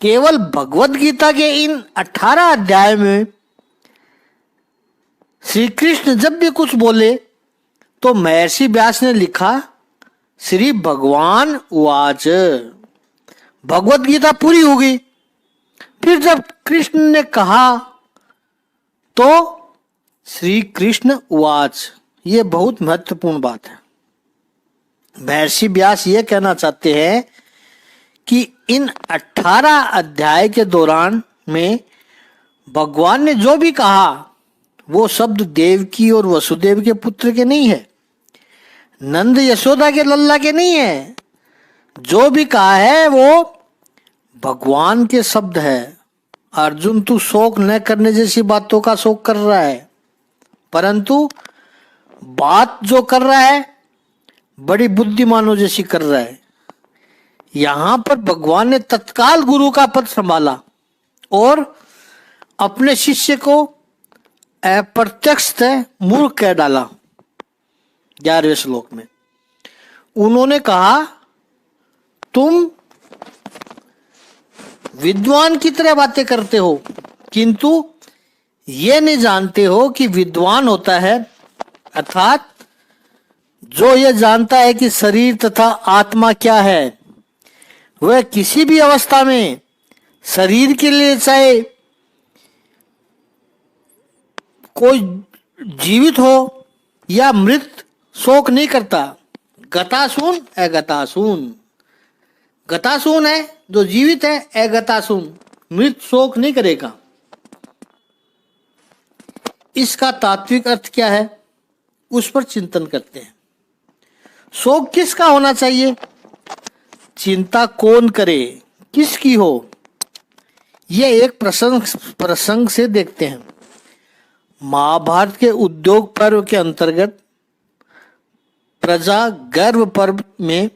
केवल भगवत गीता के इन 18 अध्याय में श्री कृष्ण जब भी कुछ बोले तो महर्षि व्यास ने लिखा श्री भगवान उवाच। भगवत गीता पूरी हो गई। फिर जब कृष्ण ने कहा तो श्री कृष्ण उवाच। ये बहुत महत्वपूर्ण बात है। महर्षि व्यास ये कहना चाहते हैं कि इन 18 अध्याय के दौरान में भगवान ने जो भी कहा वो शब्द देवकी और वसुदेव के पुत्र के नहीं है, नंद यशोदा के लल्ला के नहीं है। जो भी कहा है वो भगवान के शब्द है। अर्जुन तू शोक न करने जैसी बातों का शोक कर रहा है, परंतु बात जो कर रहा है बड़ी बुद्धिमानों जैसी कर रहा है। यहां पर भगवान ने तत्काल गुरु का पद संभाला और अपने शिष्य को अप्रत्यक्ष मूर्ख कह डाला। 11वें श्लोक में उन्होंने कहा तुम विद्वान की तरह बातें करते हो, किंतु ये नहीं जानते हो कि विद्वान होता है अर्थात जो ये जानता है कि शरीर तथा आत्मा क्या है। वह किसी भी अवस्था में शरीर के लिए चाहे कोई जीवित हो या मृत शोक नहीं करता। गतासून अगतासून, गतासून है जो जीवित है, अगतासून मृत शोक नहीं करेगा। इसका तात्विक अर्थ क्या है उस पर चिंतन करते हैं। शोक किसका होना चाहिए, चिंता कौन करे, किसकी हो, यह एक प्रसंग से देखते हैं। महाभारत के उद्योग पर्व के अंतर्गत प्रजा गर्भ पर्व में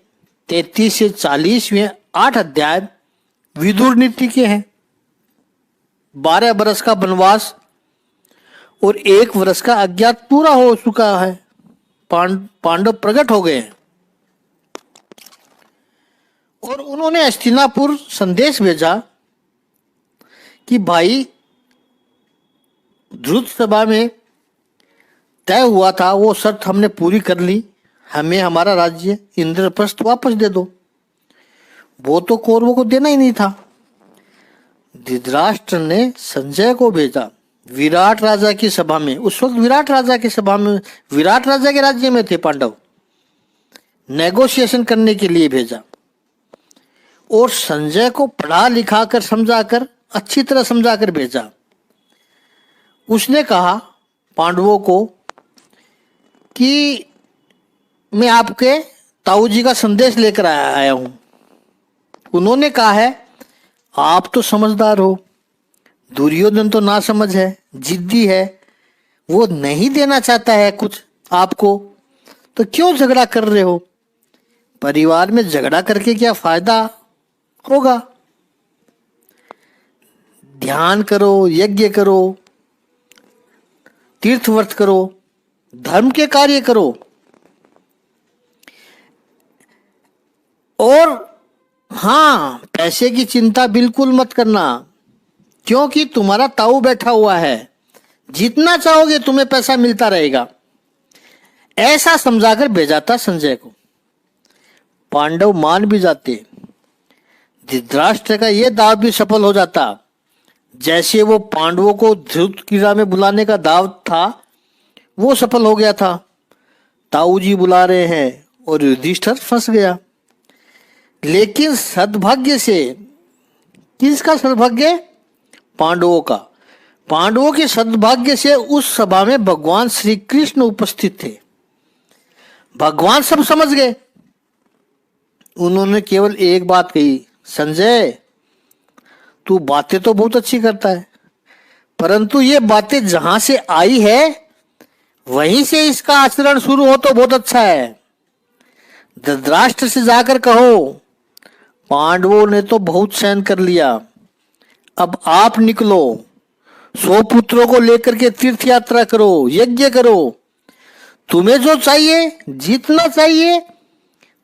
33 से 40 में 8 अध्याय विदुर नीति के हैं। 12 वर्ष का वनवास और 1 वर्ष का अज्ञात पूरा हो चुका है। पांडव प्रकट हो गए हैं और उन्होंने हस्तिनापुर संदेश भेजा कि भाई ध्रुव सभा में तय हुआ था वो शर्त हमने पूरी कर ली, हमें हमारा राज्य इंद्रप्रस्थ वापस दे दो। वो तो कौरवों को देना ही नहीं था। धृतराष्ट्र ने संजय को भेजा विराट राजा की सभा में। उस वक्त विराट राजा की सभा में, विराट राजा के राज्य में थे पांडव, नेगोशिएशन करने के लिए भेजा और संजय को पढ़ा लिखा कर समझाकर अच्छी तरह समझाकर भेजा। उसने कहा पांडवों को कि मैं आपके ताऊ जी का संदेश लेकर आया हूं। उन्होंने कहा है आप तो समझदार हो, दुर्योधन तो ना समझ है, जिद्दी है, वो नहीं देना चाहता है कुछ आपको, तो क्यों झगड़ा कर रहे हो। परिवार में झगड़ा करके क्या फायदा होगा। ध्यान करो, यज्ञ करो, तीर्थ व्रत करो, धर्म के कार्य करो और हाँ, पैसे की चिंता बिल्कुल मत करना, क्योंकि तुम्हारा ताऊ बैठा हुआ है, जितना चाहोगे तुम्हें पैसा मिलता रहेगा। ऐसा समझाकर भेजा था संजय को। पांडव मान भी जाते, धृतराष्ट्र का यह दाव भी सफल हो जाता। जैसे वो पांडवों को ध्रुव क्रीड़ा में बुलाने का दाव था वो सफल हो गया था। ताऊ जी बुला रहे हैं और युधिष्ठिर फंस गया। लेकिन सद्भाग्य से, किसका सद्भाग्य, पांडवों का। पांडवों के सद्भाग्य से उस सभा में भगवान श्री कृष्ण उपस्थित थे। भगवान सब समझ गए। उन्होंने केवल एक बात कही, संजय तू बातें तो बहुत अच्छी करता है, परंतु ये बातें जहां से आई है वहीं से इसका आचरण शुरू हो तो बहुत अच्छा है। धृतराष्ट्र से जाकर कहो, पांडवों ने तो बहुत सहन कर लिया, अब आप निकलो, 100 पुत्रों को लेकर के तीर्थ यात्रा करो, यज्ञ करो, तुम्हें जो चाहिए, जितना चाहिए,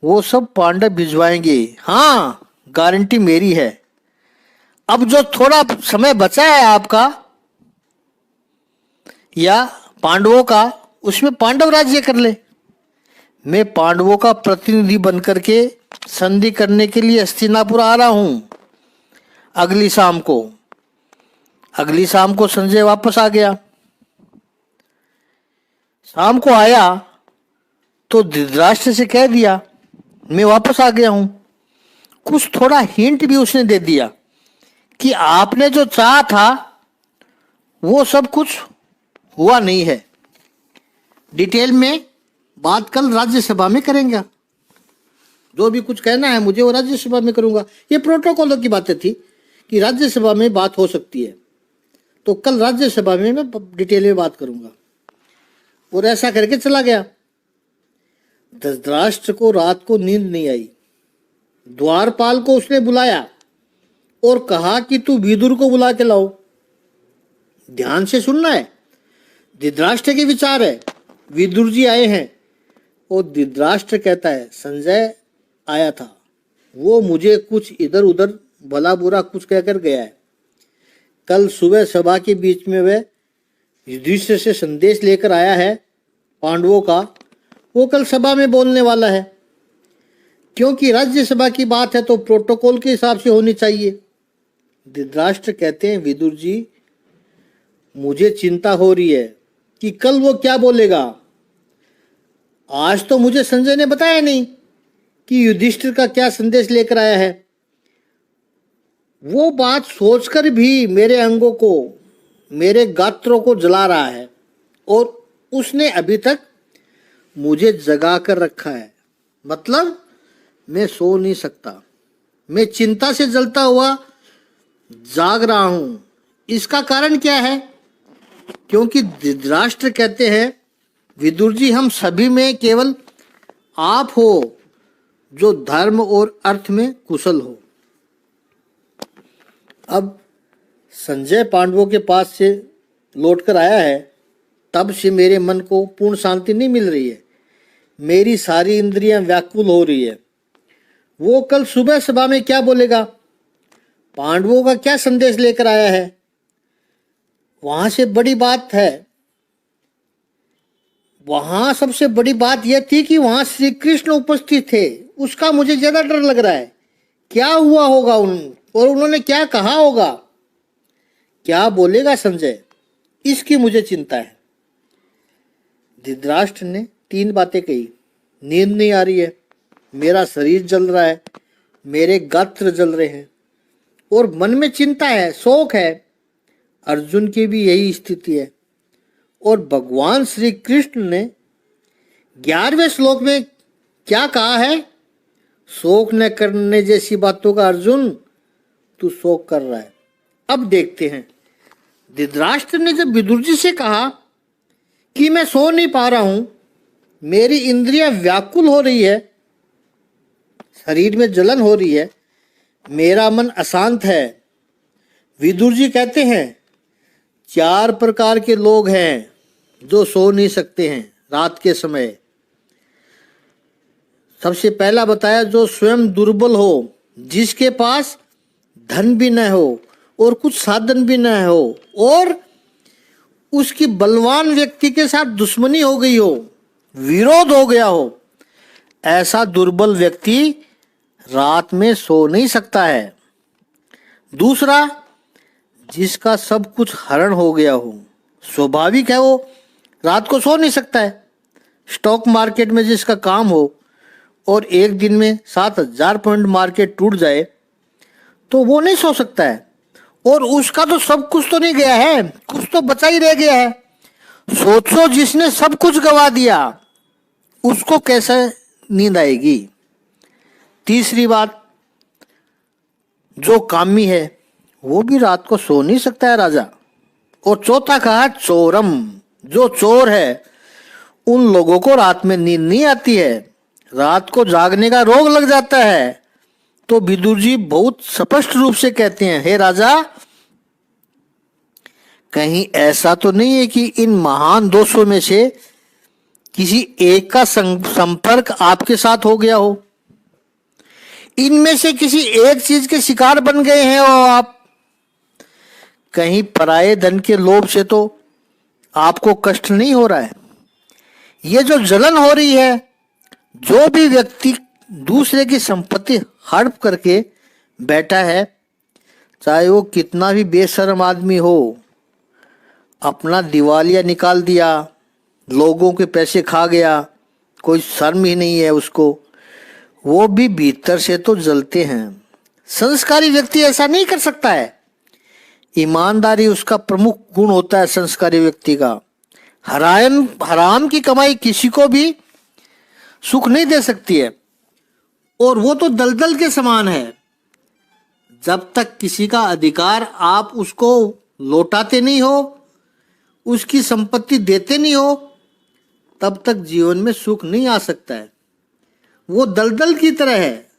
वो सब पांडव भिजवाएंगे। हाँ, गारंटी मेरी है। अब जो थोड़ा समय बचा है आपका या पांडवों का, उसमें पांडव राज्य कर ले। मैं पांडवों का प्रतिनिधि बनकर के संधि करने के लिए हस्तिनापुर आ रहा हूं अगली शाम को। अगली शाम को संजय वापस आ गया। शाम को आया तो धृतराष्ट्र से कह दिया मैं वापस आ गया हूं। कुछ थोड़ा हिंट भी उसने दे दिया कि आपने जो चाहा था वो सब कुछ हुआ नहीं है। डिटेल में बात कल राज्यसभा में करेंगे। जो भी कुछ कहना है मुझे वो राज्यसभा में करूंगा। ये प्रोटोकॉलों की बातें थी कि राज्यसभा में बात हो सकती है, तो कल राज्यसभा में मैं डिटेल में बात करूंगा। और ऐसा करके चला गया। धृतराष्ट्र को रात को नींद नहीं आई। द्वारपाल को उसने बुलाया और कहा कि तू विदुर को बुला के लाओ। ध्यान से सुनना है, धृतराष्ट्र के विचार है। विदुर जी आए हैं और धृतराष्ट्र कहता है संजय आया था, वो मुझे कुछ इधर उधर भला बुरा कुछ कहकर गया है। कल सुबह सभा के बीच में वह युधिष्ठिर से संदेश लेकर आया है पांडवों का, वो कल सभा में बोलने वाला है। क्योंकि राज्यसभा की बात है तो प्रोटोकॉल के हिसाब से होनी चाहिए। धृतराष्ट्र कहते हैं विदुर जी, मुझे चिंता हो रही है कि कल वो क्या बोलेगा। आज तो मुझे संजय ने बताया नहीं कि युधिष्ठिर का क्या संदेश लेकर आया है। वो बात सोचकर भी मेरे अंगों को, मेरे गात्रों को जला रहा है और उसने अभी तक मुझे जगा कर रखा है। मतलब मैं सो नहीं सकता, मैं चिंता से जलता हुआ जाग रहा हूं। इसका कारण क्या है? क्योंकि धृतराष्ट्र कहते हैं विदुर जी, हम सभी में केवल आप हो जो धर्म और अर्थ में कुशल हो। अब संजय पांडवों के पास से लौटकर आया है, तब से मेरे मन को पूर्ण शांति नहीं मिल रही है। मेरी सारी इंद्रियां व्याकुल हो रही है। वो कल सुबह सभा में क्या बोलेगा, पांडवों का क्या संदेश लेकर आया है। वहां से बड़ी बात है, वहां सबसे बड़ी बात यह थी कि वहां श्री कृष्ण उपस्थित थे। उसका मुझे ज्यादा डर लग रहा है। क्या हुआ होगा और उन्होंने क्या कहा होगा, क्या बोलेगा संजय, इसकी मुझे चिंता है। धृतराष्ट्र ने 3 बातें कही। नींद नहीं आ रही है, मेरा शरीर जल रहा है, मेरे गात्र जल रहे हैं और मन में चिंता है, शोक है। अर्जुन की भी यही स्थिति है। और भगवान श्री कृष्ण ने 11वें श्लोक में क्या कहा है, शोक न करने जैसी बातों का अर्जुन तू शोक कर रहा है। अब देखते हैं, धृतराष्ट्र ने जब विदुर जी से कहा कि मैं सो नहीं पा रहा हूं, मेरी इंद्रियां व्याकुल हो रही है, शरीर में जलन हो रही है, मेरा मन अशांत है। विदुर जी कहते हैं 4 प्रकार के लोग हैं जो सो नहीं सकते हैं रात के समय। सबसे पहला बताया जो स्वयं दुर्बल हो, जिसके पास धन भी न हो और कुछ साधन भी न हो और उसकी बलवान व्यक्ति के साथ दुश्मनी हो गई हो, विरोध हो गया हो, ऐसा दुर्बल व्यक्ति रात में सो नहीं सकता है। दूसरा, जिसका सब कुछ हरण हो गया हो, स्वाभाविक है वो रात को सो नहीं सकता है। स्टॉक मार्केट में जिसका काम हो और एक दिन में 7000 पॉइंट मार्केट टूट जाए तो वो नहीं सो सकता है। और उसका तो सब कुछ तो नहीं गया है, कुछ तो बचा ही रह गया है। सोचो, जिसने सब कुछ गवा दिया उसको कैसे नींद आएगी। तीसरी बात, जो कामी है वो भी रात को सो नहीं सकता है राजा। और चौथा कहा चोरम, जो चोर है उन लोगों को रात में नींद नहीं आती है, रात को जागने का रोग लग जाता है। तो विदुर जी बहुत स्पष्ट रूप से कहते हैं, हे राजा, कहीं ऐसा तो नहीं है कि इन महान दोषों में से किसी एक का संपर्क आपके साथ हो गया हो, इनमें से किसी एक चीज के शिकार बन गए हैं और आप कहीं पराये धन के लोभ से तो आपको कष्ट नहीं हो रहा है। ये जो जलन हो रही है, जो भी व्यक्ति दूसरे की संपत्ति हड़प करके बैठा है, चाहे वो कितना भी बेशर्म आदमी हो, अपना दिवालिया निकाल दिया, लोगों के पैसे खा गया, कोई शर्म ही नहीं है उसको, वो भी भीतर से तो जलते हैं। संस्कारी व्यक्ति ऐसा नहीं कर सकता है। ईमानदारी उसका प्रमुख गुण होता है संस्कारी व्यक्ति का। हराम की कमाई किसी को भी सुख नहीं दे सकती है, और वो तो दलदल के समान है। जब तक किसी का अधिकार आप उसको लौटाते नहीं हो, उसकी संपत्ति देते नहीं हो, तब तक जीवन में सुख नहीं आ सकता है। वो दलदल की तरह है,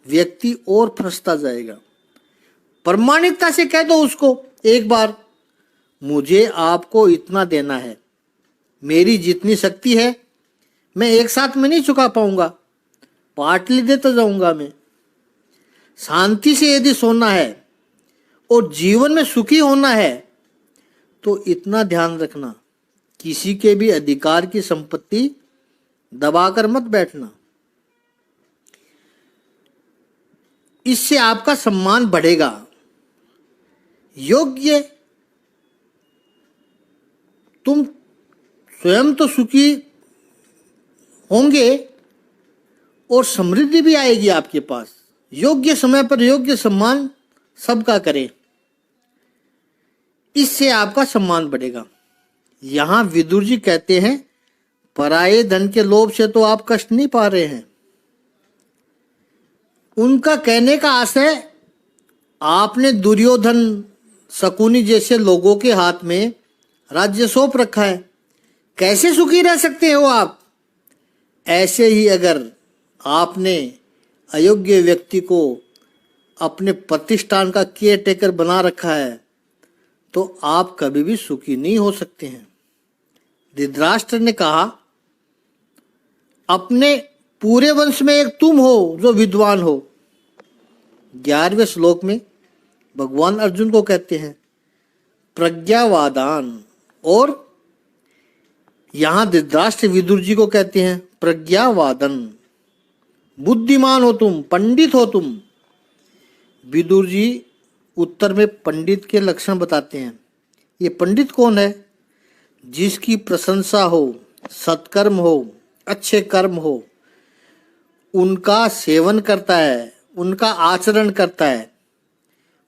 व्यक्ति और फंसता जाएगा। प्रामाणिकता से कह दो उसको एक बार, मुझे आपको इतना देना है, मेरी जितनी शक्ति है मैं एक साथ में नहीं चुका पाऊंगा, पार्टली देता जाऊंगा मैं। शांति से यदि सोना है और जीवन में सुखी होना है तो इतना ध्यान रखना, किसी के भी अधिकार की संपत्ति दबाकर मत बैठना। इससे आपका सम्मान बढ़ेगा। योग्य तुम स्वयं तो सुखी होंगे और समृद्धि भी आएगी आपके पास। योग्य समय पर योग्य सम्मान सबका करें, इससे आपका सम्मान बढ़ेगा। यहां विदुर जी कहते हैं, पराये धन के लोभ से तो आप कष्ट नहीं पा रहे हैं। उनका कहने का आशय, आपने दुर्योधन, शकुनी जैसे लोगों के हाथ में राज्य सौंप रखा है, कैसे सुखी रह सकते हो आप? ऐसे ही अगर आपने अयोग्य व्यक्ति को अपने प्रतिष्ठान का केयर टेकर बना रखा है तो आप कभी भी सुखी नहीं हो सकते हैं। धृतराष्ट्र ने कहा, अपने पूरे वंश में एक तुम हो जो विद्वान हो। 11वें श्लोक में भगवान अर्जुन को कहते हैं प्रज्ञावादान, और यहां धृतराष्ट्र विदुर जी को कहते हैं प्रज्ञावादन। बुद्धिमान हो तुम, पंडित हो तुम। विदुर जी उत्तर में पंडित के लक्षण बताते हैं। ये पंडित कौन है? जिसकी प्रशंसा हो, सत्कर्म हो, अच्छे कर्म हो, उनका सेवन करता है, उनका आचरण करता है,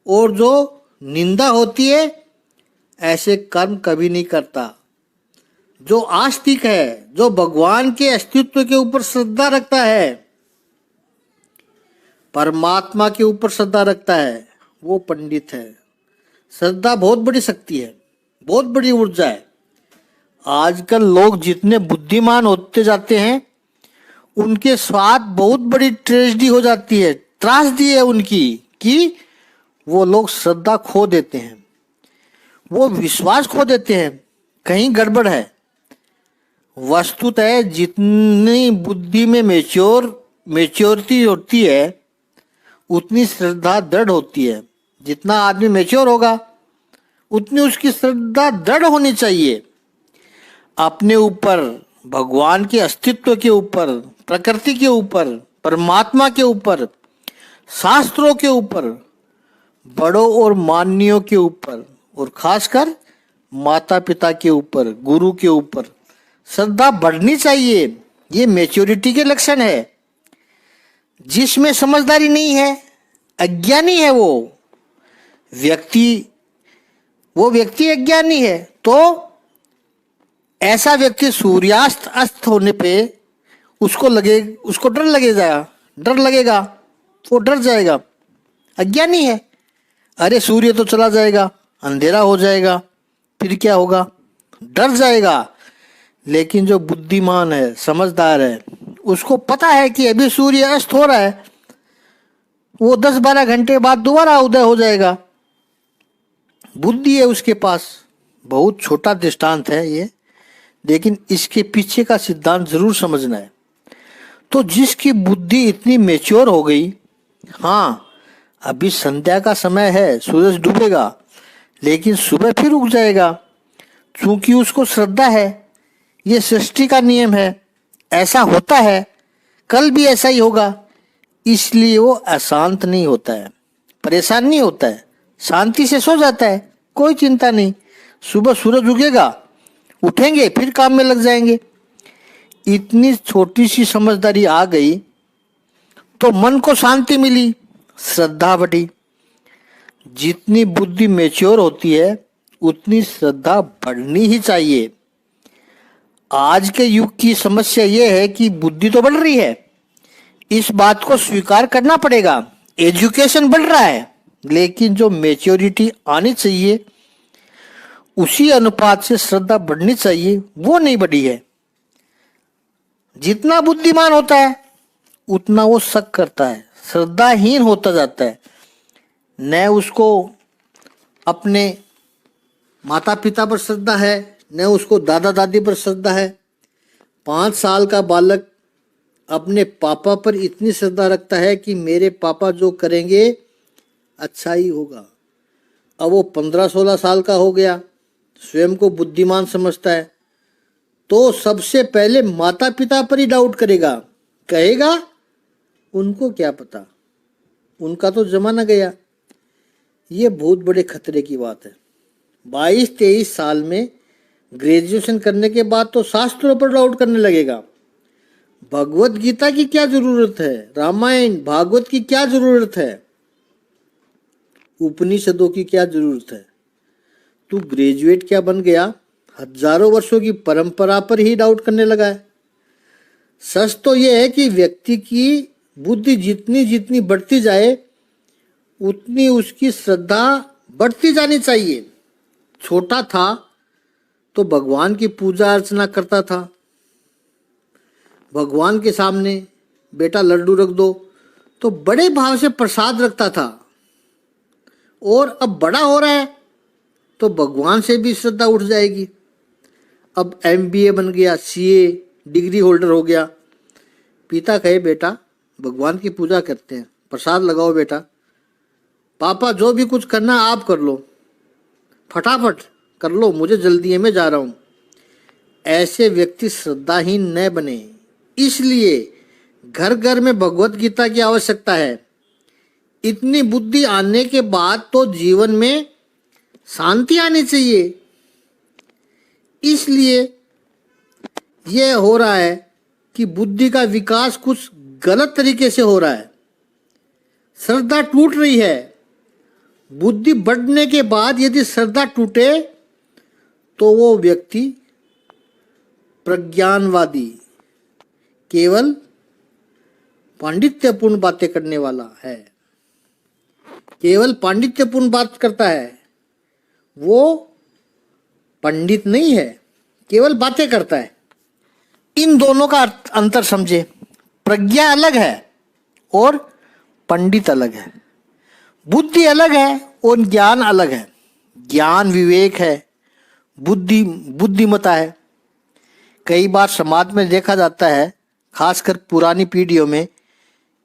और जो निंदा होती है ऐसे कर्म कभी नहीं करता। जो आस्तिक है, जो भगवान के अस्तित्व के ऊपर श्रद्धा रखता है, परमात्मा के ऊपर श्रद्धा रखता है, वो पंडित है। श्रद्धा बहुत बड़ी शक्ति है, बहुत बड़ी ऊर्जा है। आजकल लोग जितने बुद्धिमान होते जाते हैं, उनके साथ बहुत बड़ी ट्रेजेडी हो जाती है, त्रासदी है उनकी, कि वो लोग श्रद्धा खो देते हैं, वो विश्वास खो देते हैं, कहीं गड़बड़ है। वस्तुतः जितनी बुद्धि में मैच्योरिटी होती है, उतनी श्रद्धा दृढ़ होती है। जितना आदमी मैच्योर होगा, उतनी उसकी श्रद्धा दृढ़ होनी चाहिए। अपने ऊपर, भगवान के अस्तित्व के ऊपर, प्रकृति के ऊपर, परमात्मा के ऊपर, शास्त्रों के ऊपर, बड़ों और मान्यों के ऊपर, और खासकर माता पिता के ऊपर, गुरु के ऊपर श्रद्धा बढ़नी चाहिए। ये मैच्योरिटी के लक्षण है। जिसमें समझदारी नहीं है, अज्ञानी है वो व्यक्ति अज्ञानी है। तो ऐसा व्यक्ति सूर्यास्त अस्त होने पे उसको डर लगेगा, वो डर जाएगा। अज्ञानी है, अरे सूर्य तो चला जाएगा, अंधेरा हो जाएगा, फिर क्या होगा, डर जाएगा। लेकिन जो बुद्धिमान है, समझदार है, उसको पता है कि अभी सूर्य अस्त हो रहा है, वो 10-12 घंटे बाद दोबारा उदय हो जाएगा। बुद्धि है उसके पास। बहुत छोटा दृष्टांत है ये, लेकिन इसके पीछे का सिद्धांत जरूर समझना है। तो जिसकी बुद्धि इतनी मैच्योर हो गई, हाँ अभी संध्या का समय है, सूरज डूबेगा, लेकिन सुबह फिर उग जाएगा, क्योंकि उसको श्रद्धा है, ये सृष्टि का नियम है, ऐसा होता है, कल भी ऐसा ही होगा, इसलिए वो अशांत नहीं होता है, परेशान नहीं होता है, शांति से सो जाता है, कोई चिंता नहीं। सुबह सूरज उगेगा, उठेंगे, फिर काम में लग जाएंगे। इतनी छोटी सी समझदारी आ गई तो मन को शांति मिली, श्रद्धा बढ़ी। जितनी बुद्धि मैच्योर होती है उतनी श्रद्धा बढ़नी ही चाहिए। आज के युग की समस्या यह है कि बुद्धि तो बढ़ रही है, इस बात को स्वीकार करना पड़ेगा, एजुकेशन बढ़ रहा है, लेकिन जो मैच्योरिटी आनी चाहिए उसी अनुपात से श्रद्धा बढ़नी चाहिए, वो नहीं बढ़ी है। जितना बुद्धिमान होता है उतना वो शक करता है, श्रद्धाहीन होता जाता है। न उसको अपने माता पिता पर श्रद्धा है, न उसको दादा दादी पर श्रद्धा है। 5 साल का बालक अपने पापा पर इतनी श्रद्धा रखता है कि मेरे पापा जो करेंगे अच्छा ही होगा। अब वो 15-16 साल का हो गया, स्वयं को बुद्धिमान समझता है, तो सबसे पहले माता पिता पर ही डाउट करेगा, कहेगा उनको क्या पता, उनका तो जमाना गया। ये बहुत बड़े खतरे की बात है। 22-23 साल में ग्रेजुएशन करने के बाद तो शास्त्रों पर डाउट करने लगेगा। भगवत गीता की क्या जरूरत है, रामायण भागवत की क्या जरूरत है, उपनिषदों की क्या जरूरत है। तू ग्रेजुएट क्या बन गया, हजारों वर्षों की परंपरा पर ही डाउट करने लगा है। सच तो यह है कि व्यक्ति की बुद्धि जितनी जितनी बढ़ती जाए उतनी उसकी श्रद्धा बढ़ती जानी चाहिए। छोटा था तो भगवान की पूजा अर्चना करता था, भगवान के सामने बेटा लड्डू रख दो तो बड़े भाव से प्रसाद रखता था, और अब बड़ा हो रहा है तो भगवान से भी श्रद्धा उठ जाएगी। अब MBA बन गया, CA डिग्री होल्डर हो गया, पिता कहे बेटा भगवान की पूजा करते हैं, प्रसाद लगाओ बेटा, पापा जो भी कुछ करना आप कर लो, फटाफट कर लो, मुझे जल्दी है, मैं जा रहा हूँ। ऐसे व्यक्ति श्रद्धाहीन न बने, इसलिए घर घर में भगवत गीता की आवश्यकता है। इतनी बुद्धि आने के बाद तो जीवन में शांति आनी चाहिए। इसलिए यह हो रहा है कि बुद्धि का विकास कुछ गलत तरीके से हो रहा है, श्रद्धा टूट रही है। बुद्धि बढ़ने के बाद यदि श्रद्धा टूटे तो वो व्यक्ति प्रज्ञानवादी, केवल पांडित्यपूर्ण बातें करने वाला है, केवल पांडित्यपूर्ण बात करता है, वो पंडित नहीं है, केवल बातें करता है। इन दोनों का अंतर समझे। प्रज्ञा अलग है और पंडित अलग है, बुद्धि अलग है और ज्ञान अलग है। ज्ञान विवेक है, बुद्धि बुद्धिमता है। कई बार समाज में देखा जाता है, खासकर पुरानी पीढ़ियों में,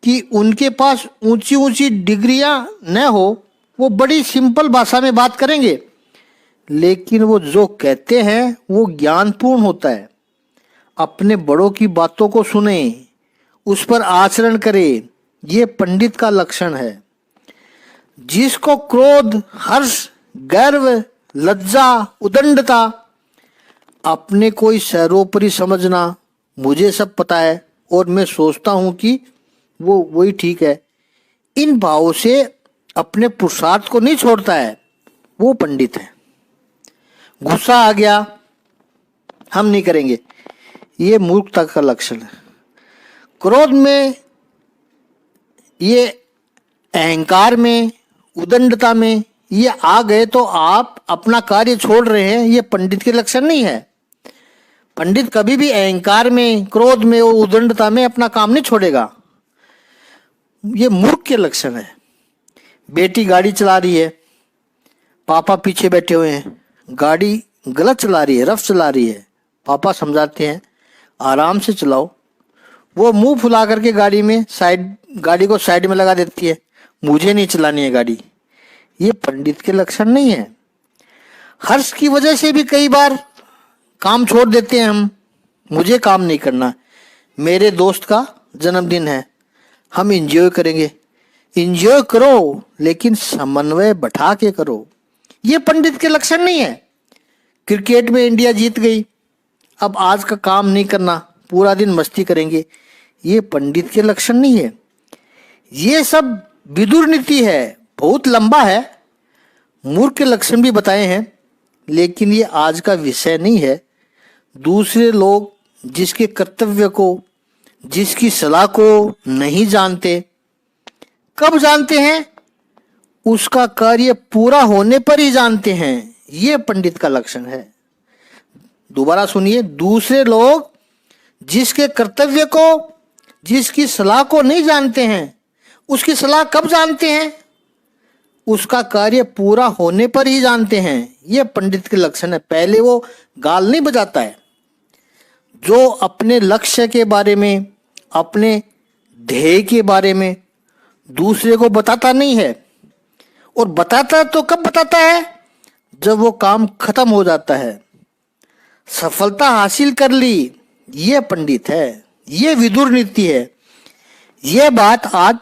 कि उनके पास ऊंची ऊंची डिग्रियां न हो, वो बड़ी सिंपल भाषा में बात करेंगे, लेकिन वो जो कहते हैं वो ज्ञानपूर्ण होता है। अपने बड़ों की बातों को सुने, उस पर आचरण करें, ये पंडित का लक्षण है। जिसको क्रोध, हर्ष, गर्व, लज्जा, उदंडता, अपने कोई सर्वोपरि समझना, मुझे सब पता है और मैं सोचता हूं कि वो वही ठीक है, इन भावों से अपने पुरुषार्थ को नहीं छोड़ता है, वो पंडित है। गुस्सा आ गया, हम नहीं करेंगे, ये मूर्खता का लक्षण है। क्रोध में, ये अहंकार में, उदंडता में ये आ गए तो आप अपना कार्य छोड़ रहे हैं, ये पंडित के लक्षण नहीं है। पंडित कभी भी अहंकार में, क्रोध में और उद्दंडता में अपना काम नहीं छोड़ेगा। ये मूर्ख के लक्षण है। बेटी गाड़ी चला रही है, पापा पीछे बैठे हुए हैं, गाड़ी गलत चला रही है, रफ चला रही है, पापा समझाते हैं आराम से चलाओ, वो मुंह फुला करके गाड़ी को साइड में लगा देती है, मुझे नहीं चलानी है गाड़ी। ये पंडित के लक्षण नहीं है। हर्ष की वजह से भी कई बार काम छोड़ देते हैं हम, मुझे काम नहीं करना, मेरे दोस्त का जन्मदिन है, हम एंजॉय करेंगे। एंजॉय करो लेकिन समन्वय बैठा के करो। ये पंडित के लक्षण नहीं है। क्रिकेट में इंडिया जीत गई, अब आज का काम नहीं करना, पूरा दिन मस्ती करेंगे, ये पंडित के लक्षण नहीं है। ये सब विदुर नीति है, बहुत लंबा है, मूर्ख के लक्षण भी बताए हैं, लेकिन ये आज का विषय नहीं है। दूसरे लोग जिसके कर्तव्य को, जिसकी सलाह को नहीं जानते, कब जानते हैं? उसका कार्य पूरा होने पर ही जानते हैं। ये पंडित का लक्षण है। दोबारा सुनिए, दूसरे लोग जिसके कर्तव्य को, जिसकी सलाह को नहीं जानते हैं, उसकी सलाह कब जानते हैं? उसका कार्य पूरा होने पर ही जानते हैं। यह पंडित के लक्षण है। पहले वो गाल नहीं बजाता है। जो अपने लक्ष्य के बारे में, अपने ध्येय के बारे में दूसरे को बताता नहीं है, और बताता तो कब बताता है? जब वो काम खत्म हो जाता है, सफलता हासिल कर ली, ये पंडित है, ये विदुर नीति है। ये बात आज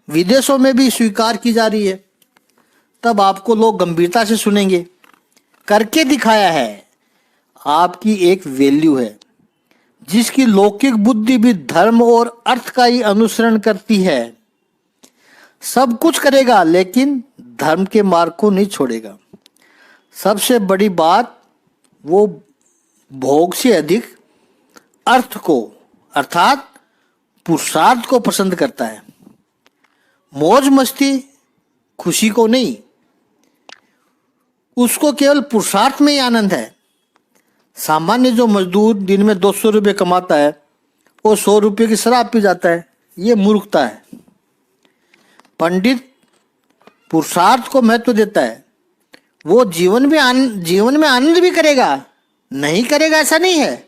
विदेशों में भी स्वीकार की जा रही है, तब आपको लोग गंभीरता से सुनेंगे। करके दिखाया है, आपकी एक वैल्यू है, जिसकी लौकिक बुद्धि भी धर्म और अर्थ का ही अनुसरण करती है। सब कुछ करेगा लेकिन धर्म के मार्ग को नहीं छोड़ेगा। सबसे बड़ी बात, वो भोग से अधिक अर्थ को, अर्थात पुरुषार्थ को पसंद करता है। मौज मस्ती, खुशी को नहीं, उसको केवल पुरुषार्थ में ही आनंद है। सामान्य जो मजदूर दिन में 200 रुपये कमाता है, वो 100 रुपये की शराब पी जाता है, ये मूर्खता है। पंडित पुरुषार्थ को महत्व देता है। वो जीवन में आनंद भी करेगा, नहीं करेगा ऐसा नहीं है।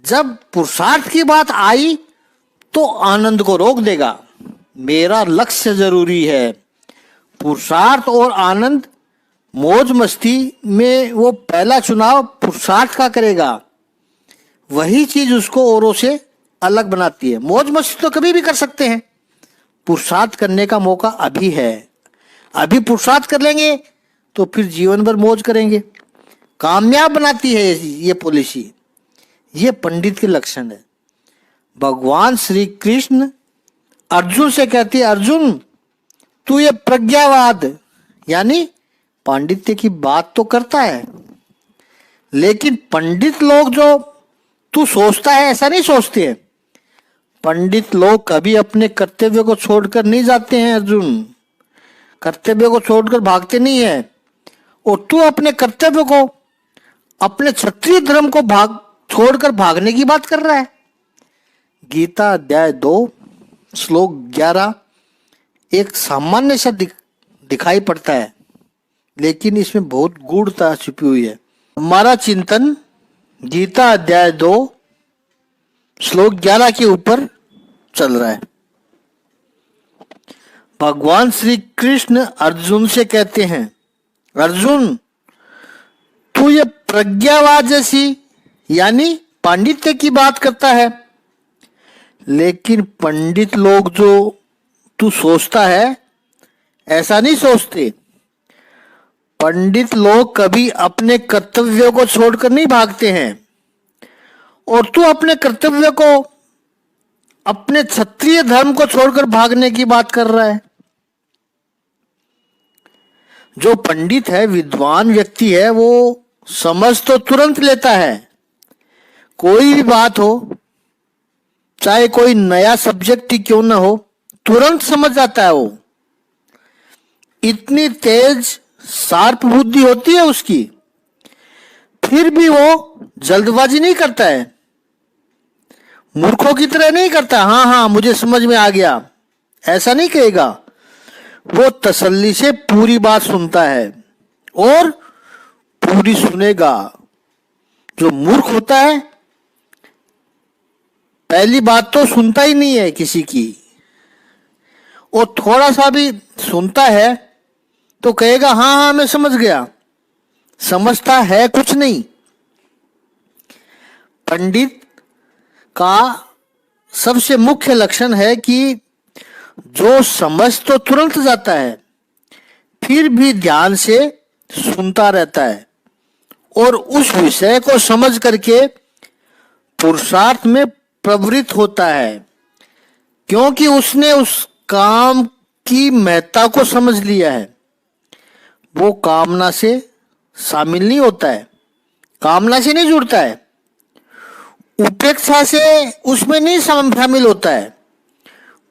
जब पुरुषार्थ की बात आई तो आनंद को रोक देगा। मेरा लक्ष्य जरूरी है। पुरुषार्थ और आनंद, मौज मस्ती में वो पहला चुनाव पुरुषार्थ का करेगा। वही चीज उसको औरों से अलग बनाती है। मौज मस्ती तो कभी भी कर सकते हैं, पुरुषार्थ करने का मौका अभी है। अभी पुरुषार्थ कर लेंगे तो फिर जीवन भर मौज करेंगे। कामयाब बनाती है ये पॉलिसी। ये पंडित के लक्षण है। भगवान श्री कृष्ण अर्जुन से कहते हैं, अर्जुन तू ये प्रज्ञावाद यानी पांडित्य की बात तो करता है, लेकिन पंडित लोग जो तू सोचता है ऐसा नहीं सोचते हैं। पंडित लोग कभी अपने कर्तव्य को छोड़कर नहीं जाते हैं अर्जुन, कर्तव्य को छोड़कर भागते नहीं है। और तू अपने कर्तव्य को, अपने क्षत्रिय धर्म को छोड़कर भागने की बात कर रहा है। गीता अध्याय 2 श्लोक 11 एक सामान्य सा दिखाई पड़ता है, लेकिन इसमें बहुत गूढ़ता छिपी हुई है। हमारा चिंतन गीता अध्याय 2 श्लोक 11 के ऊपर चल रहा है। भगवान श्री कृष्ण अर्जुन से कहते हैं, अर्जुन तू ये प्रज्ञावाद जैसी यानी पांडित्य की बात करता है, लेकिन पंडित लोग जो तू सोचता है ऐसा नहीं सोचते। पंडित लोग कभी अपने कर्तव्यों को छोड़कर नहीं भागते हैं, और तू अपने कर्तव्य को, अपने क्षत्रिय धर्म को छोड़कर भागने की बात कर रहा है। जो पंडित है, विद्वान व्यक्ति है, वो समझ तो तुरंत लेता है। कोई भी बात हो, चाहे कोई नया सब्जेक्ट ही क्यों ना हो, तुरंत समझ जाता है। वो इतनी तेज शार्प बुद्धि होती है उसकी। फिर भी वो जल्दबाजी नहीं करता है, मूर्खों की तरह नहीं करता, हाँ हाँ मुझे समझ में आ गया, ऐसा नहीं कहेगा। वो तसल्ली से पूरी बात सुनता है और पूरी सुनेगा। जो मूर्ख होता है पहली बात तो सुनता ही नहीं है किसी की, और थोड़ा सा भी सुनता है तो कहेगा हाँ हाँ मैं समझ गया, समझता है कुछ नहीं। पंडित का सबसे मुख्य लक्षण है कि जो समझ तो तुरंत जाता है, फिर भी ध्यान से सुनता रहता है और उस विषय को समझ करके पुरुषार्थ में प्रवृत्त होता है, क्योंकि उसने उस काम की महत्ता को समझ लिया है। वो कामना से शामिल नहीं होता है, कामना से नहीं जुड़ता है, उपेक्षा से उसमें नहीं शामिल होता है।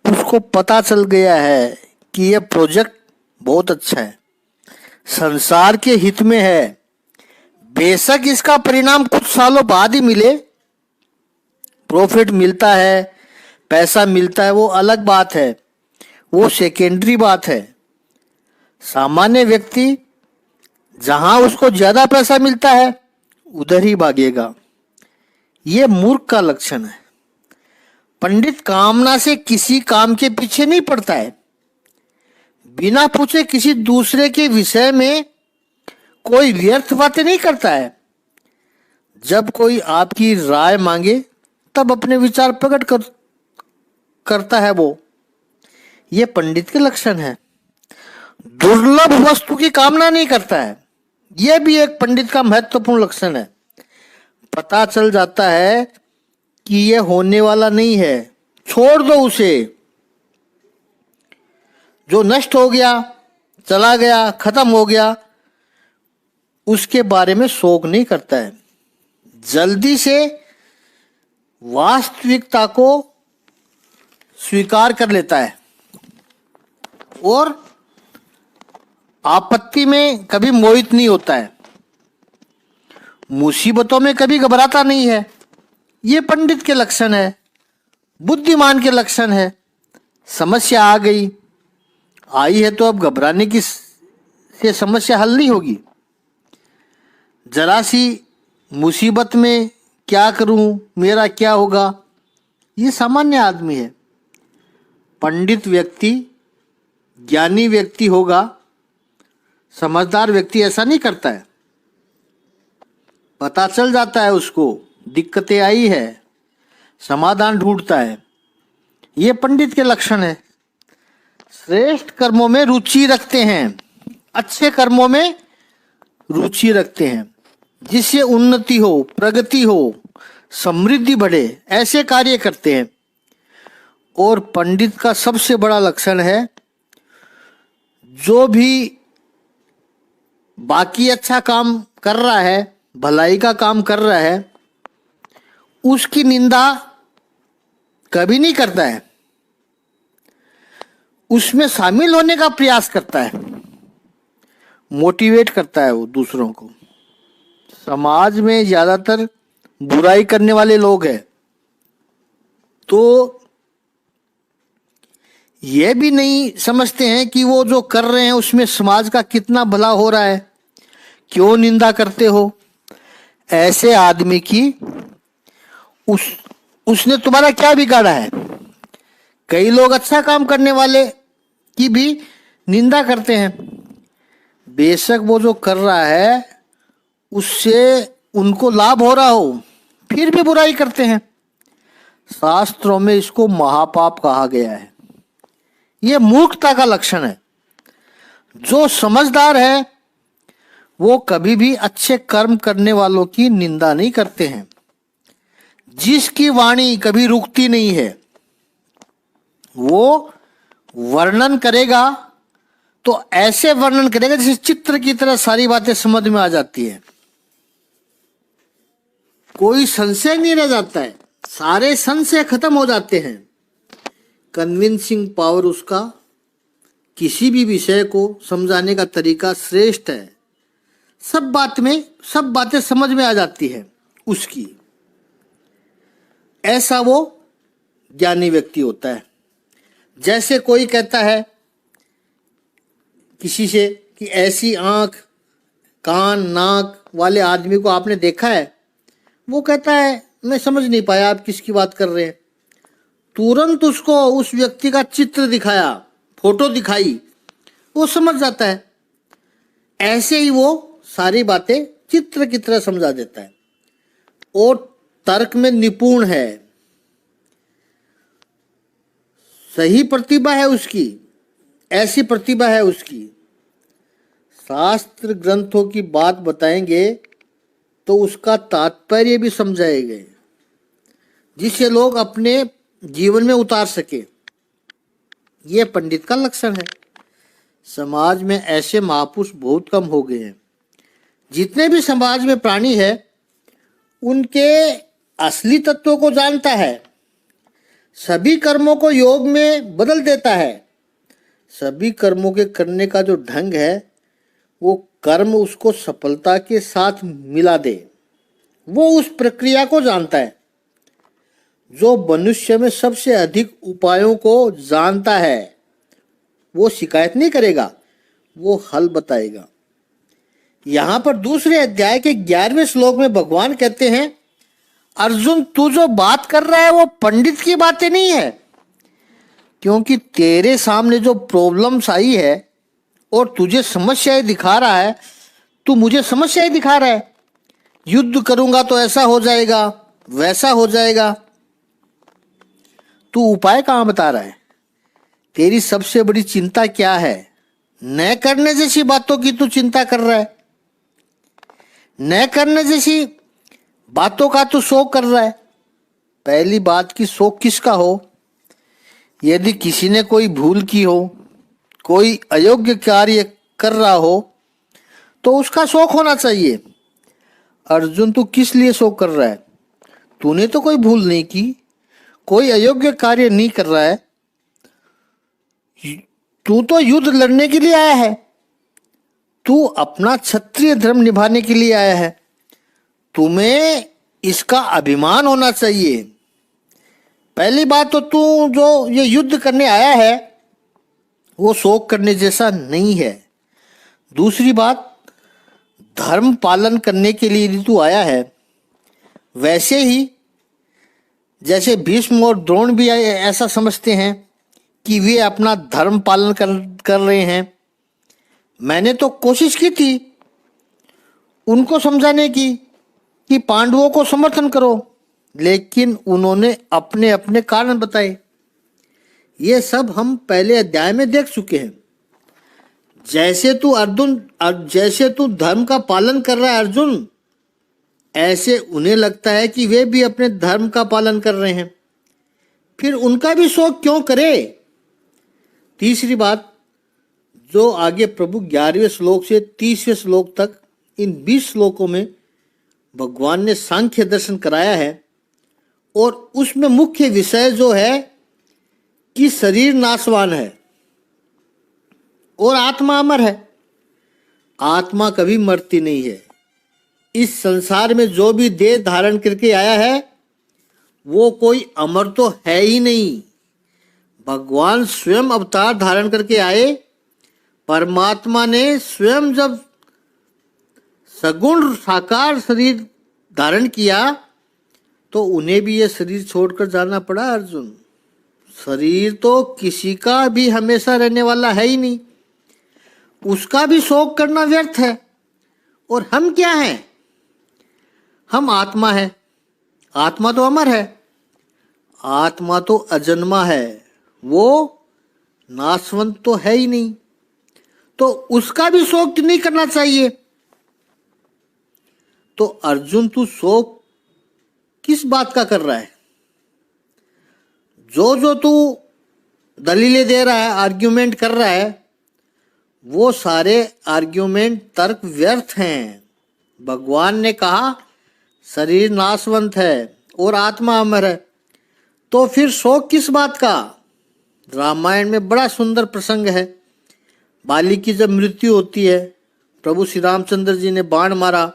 उसको पता चल गया है कि यह प्रोजेक्ट बहुत अच्छा है, संसार के हित में है, बेशक इसका परिणाम कुछ सालों बाद ही मिले, प्रॉफिट मिलता है, पैसा मिलता है, वो अलग बात है, वो सेकेंडरी बात है। सामान्य व्यक्ति जहां उसको ज्यादा पैसा मिलता है उधर ही भागेगा। ये मूर्ख का लक्षण है। पंडित कामना से किसी काम के पीछे नहीं पड़ता है, बिना पूछे किसी दूसरे के विषय में कोई व्यर्थ बातें नहीं करता है। जब कोई आपकी राय मांगे तब अपने विचार प्रकट करता है वो। ये पंडित के लक्षण है। दुर्लभ वस्तु की कामना नहीं करता है, यह भी एक पंडित का महत्वपूर्ण लक्षण है। पता चल जाता है कि यह होने वाला नहीं है, छोड़ दो उसे, जो नष्ट हो गया, चला गया, खत्म हो गया, उसके बारे में शोक नहीं करता है। जल्दी से वास्तविकता को स्वीकार कर लेता है और आपत्ति में कभी मोहित नहीं होता है, मुसीबतों में कभी घबराता नहीं है। ये पंडित के लक्षण है, बुद्धिमान के लक्षण है। समस्या आ गई, आई है तो अब घबराने की से समस्या हल नहीं होगी। जरा सी मुसीबत में क्या करूं, मेरा क्या होगा, ये सामान्य आदमी है। पंडित व्यक्ति, ज्ञानी व्यक्ति होगा, समझदार व्यक्ति ऐसा नहीं करता है। पता चल जाता है उसको दिक्कतें आई है, समाधान ढूंढता है। ये पंडित के लक्षण है। श्रेष्ठ कर्मों में रुचि रखते हैं, अच्छे कर्मों में रुचि रखते हैं, जिससे उन्नति हो, प्रगति हो, समृद्धि बढ़े, ऐसे कार्य करते हैं। और पंडित का सबसे बड़ा लक्षण है, जो भी बाकी अच्छा काम कर रहा है, भलाई का काम कर रहा है, उसकी निंदा कभी नहीं करता है, उसमें शामिल होने का प्रयास करता है, मोटिवेट करता है वो दूसरों को। समाज में ज्यादातर बुराई करने वाले लोग हैं, तो ये भी नहीं समझते हैं कि वो जो कर रहे हैं उसमें समाज का कितना भला हो रहा है, क्यों निंदा करते हो। ऐसे आदमी की उसने तुम्हारा क्या बिगाड़ा है। कई लोग अच्छा काम करने वाले की भी निंदा करते हैं, बेशक वो जो कर रहा है उससे उनको लाभ हो रहा हो, फिर भी बुराई करते हैं। शास्त्रों में इसको महापाप कहा गया है। यह मूर्खता का लक्षण है। जो समझदार है वो कभी भी अच्छे कर्म करने वालों की निंदा नहीं करते हैं। जिसकी वाणी कभी रुकती नहीं है, वो वर्णन करेगा तो ऐसे वर्णन करेगा जैसे चित्र की तरह सारी बातें समझ में आ जाती है, कोई संशय नहीं रह जाता है, सारे संशय खत्म हो जाते हैं। कन्विंसिंग पावर उसका किसी भी विषय को समझाने का तरीका श्रेष्ठ है। सब बातें समझ में आ जाती है उसकी। ऐसा वो ज्ञानी व्यक्ति होता है। जैसे कोई कहता है किसी से कि ऐसी आंख कान नाक वाले आदमी को आपने देखा है? वो कहता है मैं समझ नहीं पाया आप किसकी बात कर रहे हैं। तुरंत उसको उस व्यक्ति का चित्र दिखाया, फोटो दिखाई, वो समझ जाता है। ऐसे ही वो सारी बातें चित्र की तरह समझा देता है और तर्क में निपुण है, सही प्रतिभा है उसकी, ऐसी प्रतिभा है उसकी। शास्त्र ग्रंथों की बात बताएंगे तो उसका तात्पर्य भी समझाएंगे जिसे लोग अपने जीवन में उतार सके। ये पंडित का लक्षण है। समाज में ऐसे महापुरुष बहुत कम हो गए हैं। जितने भी समाज में प्राणी है उनके असली तत्वों को जानता है, सभी कर्मों को योग में बदल देता है। सभी कर्मों के करने का जो ढंग है वो कर्म उसको सफलता के साथ मिला दे, वो उस प्रक्रिया को जानता है। जो मनुष्य में सबसे अधिक उपायों को जानता है वो शिकायत नहीं करेगा, वो हल बताएगा। यहां पर दूसरे अध्याय के 11वें श्लोक में भगवान कहते हैं, अर्जुन तू जो बात कर रहा है वो पंडित की बातें नहीं है, क्योंकि तेरे सामने जो प्रॉब्लम्स आई है और तुझे समस्याएं दिखा रहा है, तू मुझे समस्याएं दिखा रहा है। युद्ध करूंगा तो ऐसा हो जाएगा, वैसा हो जाएगा। तू उपाय कहां बता रहा है? तेरी सबसे बड़ी चिंता क्या है? न करने जैसी बातों की तू चिंता कर रहा है, न करने जैसी बातों का तू शोक कर रहा है। पहली बात की शोक किसका हो? यदि किसी ने कोई भूल की हो, कोई अयोग्य कार्य कर रहा हो तो उसका शोक होना चाहिए। अर्जुन तू किस लिए शोक कर रहा है? तूने तो कोई भूल नहीं की, कोई अयोग्य कार्य नहीं कर रहा है, तू तो युद्ध लड़ने के लिए आया है, तू अपना क्षत्रिय धर्म निभाने के लिए आया है। तुम्हें इसका अभिमान होना चाहिए। पहली बात तो तू जो ये युद्ध करने आया है वो शोक करने जैसा नहीं है। दूसरी बात, धर्म पालन करने के लिए यदि तू आया है, वैसे ही जैसे भीष्म और द्रोण भी ऐसा समझते हैं कि वे अपना धर्म पालन कर रहे हैं। मैंने तो कोशिश की थी उनको समझाने की कि पांडवों को समर्थन करो, लेकिन उन्होंने अपने अपने कारण बताए। ये सब हम पहले अध्याय में देख चुके हैं। जैसे तू धर्म का पालन कर रहा है अर्जुन, ऐसे उन्हें लगता है कि वे भी अपने धर्म का पालन कर रहे हैं, फिर उनका भी शोक क्यों करे? तीसरी बात, जो आगे प्रभु 11वें श्लोक से 30वें श्लोक तक इन 20 श्लोकों में भगवान ने सांख्य दर्शन कराया है, और उसमें मुख्य विषय जो है कि शरीर नाशवान है और आत्मा अमर है। आत्मा कभी मरती नहीं है। इस संसार में जो भी देह धारण करके आया है वो कोई अमर तो है ही नहीं। भगवान स्वयं अवतार धारण करके आए। परमात्मा ने स्वयं जब सगुण साकार शरीर धारण किया तो उन्हें भी यह शरीर छोड़कर जाना पड़ा। अर्जुन, शरीर तो किसी का भी हमेशा रहने वाला है ही नहीं, उसका भी शोक करना व्यर्थ है। और हम क्या हैं? हम आत्मा है। आत्मा तो अमर है, आत्मा तो अजन्मा है, वो नाशवंत तो है ही नहीं, तो उसका भी शोक नहीं करना चाहिए। तो अर्जुन तू शोक किस बात का कर रहा है? जो तू दलीलें दे रहा है, आर्ग्यूमेंट कर रहा है, वो सारे आर्ग्यूमेंट तर्क व्यर्थ हैं। भगवान ने कहा शरीर नाशवंत है और आत्मा अमर है, तो फिर शोक किस बात का? रामायण में बड़ा सुंदर प्रसंग है। बाली की जब मृत्यु होती है, प्रभु श्री रामचंद्र जी ने बाण मारा।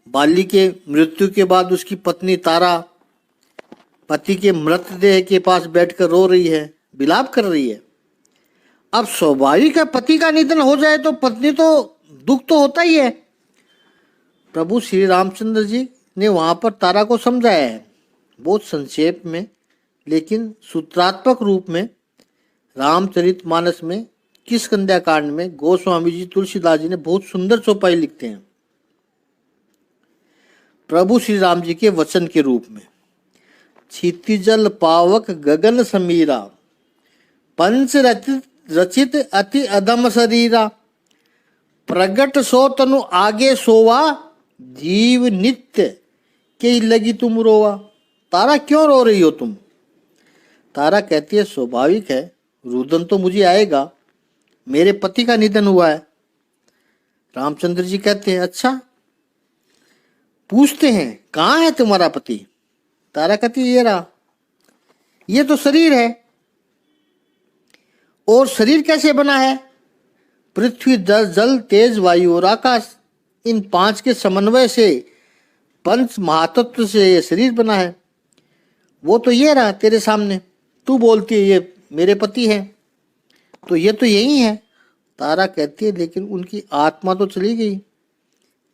बाली के मृत्यु के बाद उसकी पत्नी तारा पति के मृतदेह के पास बैठकर रो रही है, विलाप कर रही है। अब स्वाभाविक है, पति का निधन हो जाए तो पत्नी तो दुख तो होता ही है। प्रभु श्री रामचंद्र जी ने वहां पर तारा को समझाया है, बहुत संक्षेप में लेकिन सूत्रात्मक रूप में। रामचरितमानस में किष्किंधा कांड में गोस्वामी जी तुलसीदास जी ने बहुत सुंदर चौपाई लिखते हैं प्रभु श्री राम जी के वचन के रूप में। क्षितिजल पावक गगन समीरा, पंच रचित अति अधम शरीरा, प्रगट सो तनु आगे सोवा, जीव नित्य के लगी तुम रोवा। तारा क्यों रो रही हो तुम? तारा कहती है स्वाभाविक है, रुदन तो मुझे आएगा, मेरे पति का निधन हुआ है। रामचंद्र जी कहते हैं अच्छा, पूछते हैं कहाँ है तुम्हारा पति? तारा कहती है ये रहा। ये तो शरीर है, और शरीर कैसे बना है? पृथ्वी जल तेज वायु और आकाश, इन पांच के समन्वय से, पंच महातत्व से ये शरीर बना है। वो तो ये रहा तेरे सामने, तू बोलती है ये मेरे पति है, तो ये तो यही है। तारा कहती है लेकिन उनकी आत्मा तो चली गई,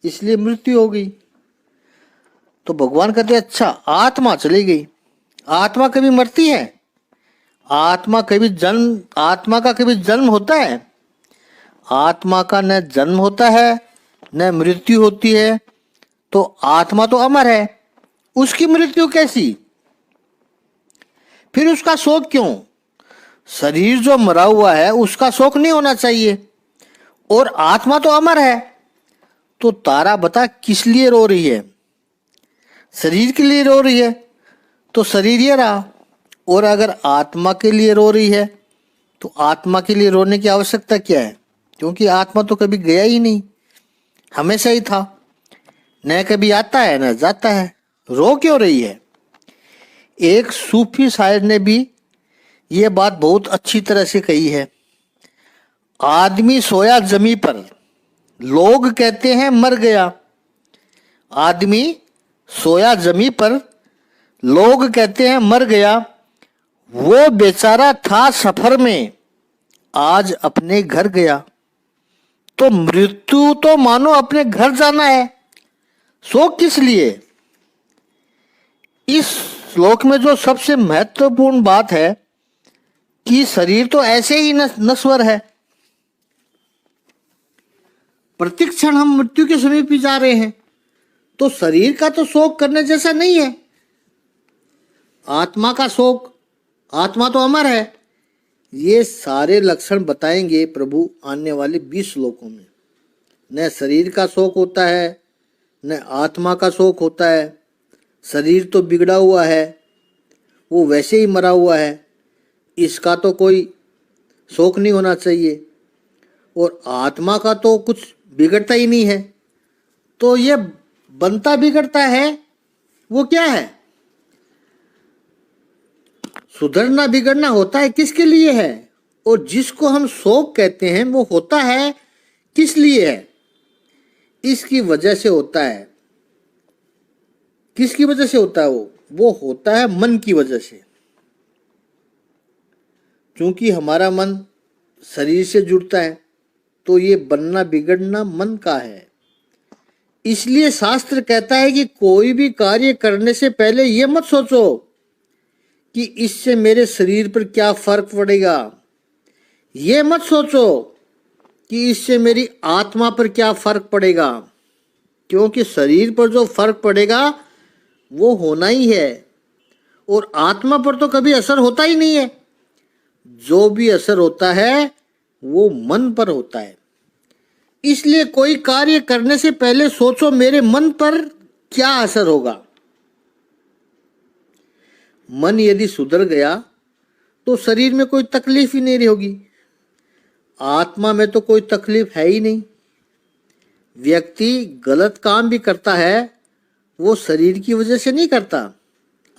इसलिए मृत्यु हो गई। तो भगवान कहते हैं अच्छा, आत्मा चली गई, आत्मा कभी मरती है? आत्मा का कभी जन्म होता है? आत्मा का न जन्म होता है न मृत्यु होती है, तो आत्मा तो अमर है, उसकी मृत्यु कैसी? फिर उसका शोक क्यों? शरीर जो मरा हुआ है उसका शोक नहीं होना चाहिए, और आत्मा तो अमर है। तो तारा बता किस लिए रो रही है? शरीर के लिए रो रही है, तो शरीर ये रहा। और अगर आत्मा के लिए रो रही है तो आत्मा के लिए रोने की आवश्यकता क्या है? क्योंकि आत्मा तो कभी गया ही नहीं, हमेशा ही था, न कभी आता है न जाता है। रो क्यों रही है? एक सूफी शायर ने भी ये बात बहुत अच्छी तरह से कही है। आदमी सोया जमी पर, लोग कहते हैं मर गया। आदमी सोया जमी पर, लोग कहते हैं मर गया। वो बेचारा था सफर में, आज अपने घर गया। तो मृत्यु तो मानो अपने घर जाना है, शोक किस लिए? इस श्लोक में जो सबसे महत्वपूर्ण बात है कि शरीर तो ऐसे ही नश्वर है, प्रतिक्षण हम मृत्यु के समीप ही जा रहे हैं, तो शरीर का तो शोक करने जैसा नहीं है। आत्मा का शोक, आत्मा तो अमर है। ये सारे लक्षण बताएंगे प्रभु आने वाले 20 श्लोकों में। न शरीर का शोक होता है, न आत्मा का शोक होता है। शरीर तो बिगड़ा हुआ है, वो वैसे ही मरा हुआ है, इसका तो कोई शोक नहीं होना चाहिए। और आत्मा का तो कुछ बिगड़ता ही नहीं है, तो ये बनता बिगड़ता है वो क्या है? सुधरना बिगड़ना होता है किसके लिए है? और जिसको हम शोक कहते हैं वो होता है किस लिए है? इसकी वजह से होता है। किसकी वजह से होता है? वो होता है मन की वजह से। क्योंकि हमारा मन शरीर से जुड़ता है, तो ये बनना बिगड़ना मन का है। इसलिए शास्त्र कहता है कि कोई भी कार्य करने से पहले ये मत सोचो कि इससे मेरे शरीर पर क्या फर्क पड़ेगा। ये मत सोचो कि इससे मेरी आत्मा पर क्या फर्क पड़ेगा, क्योंकि शरीर पर जो फर्क पड़ेगा वो होना ही है, और आत्मा पर तो कभी असर होता ही नहीं है। जो भी असर होता है वो मन पर होता है। इसलिए कोई कार्य करने से पहले सोचो मेरे मन पर क्या असर होगा। मन यदि सुधर गया तो शरीर में कोई तकलीफ ही नहीं होगी, आत्मा में तो कोई तकलीफ है ही नहीं। व्यक्ति गलत काम भी करता है वो शरीर की वजह से नहीं करता,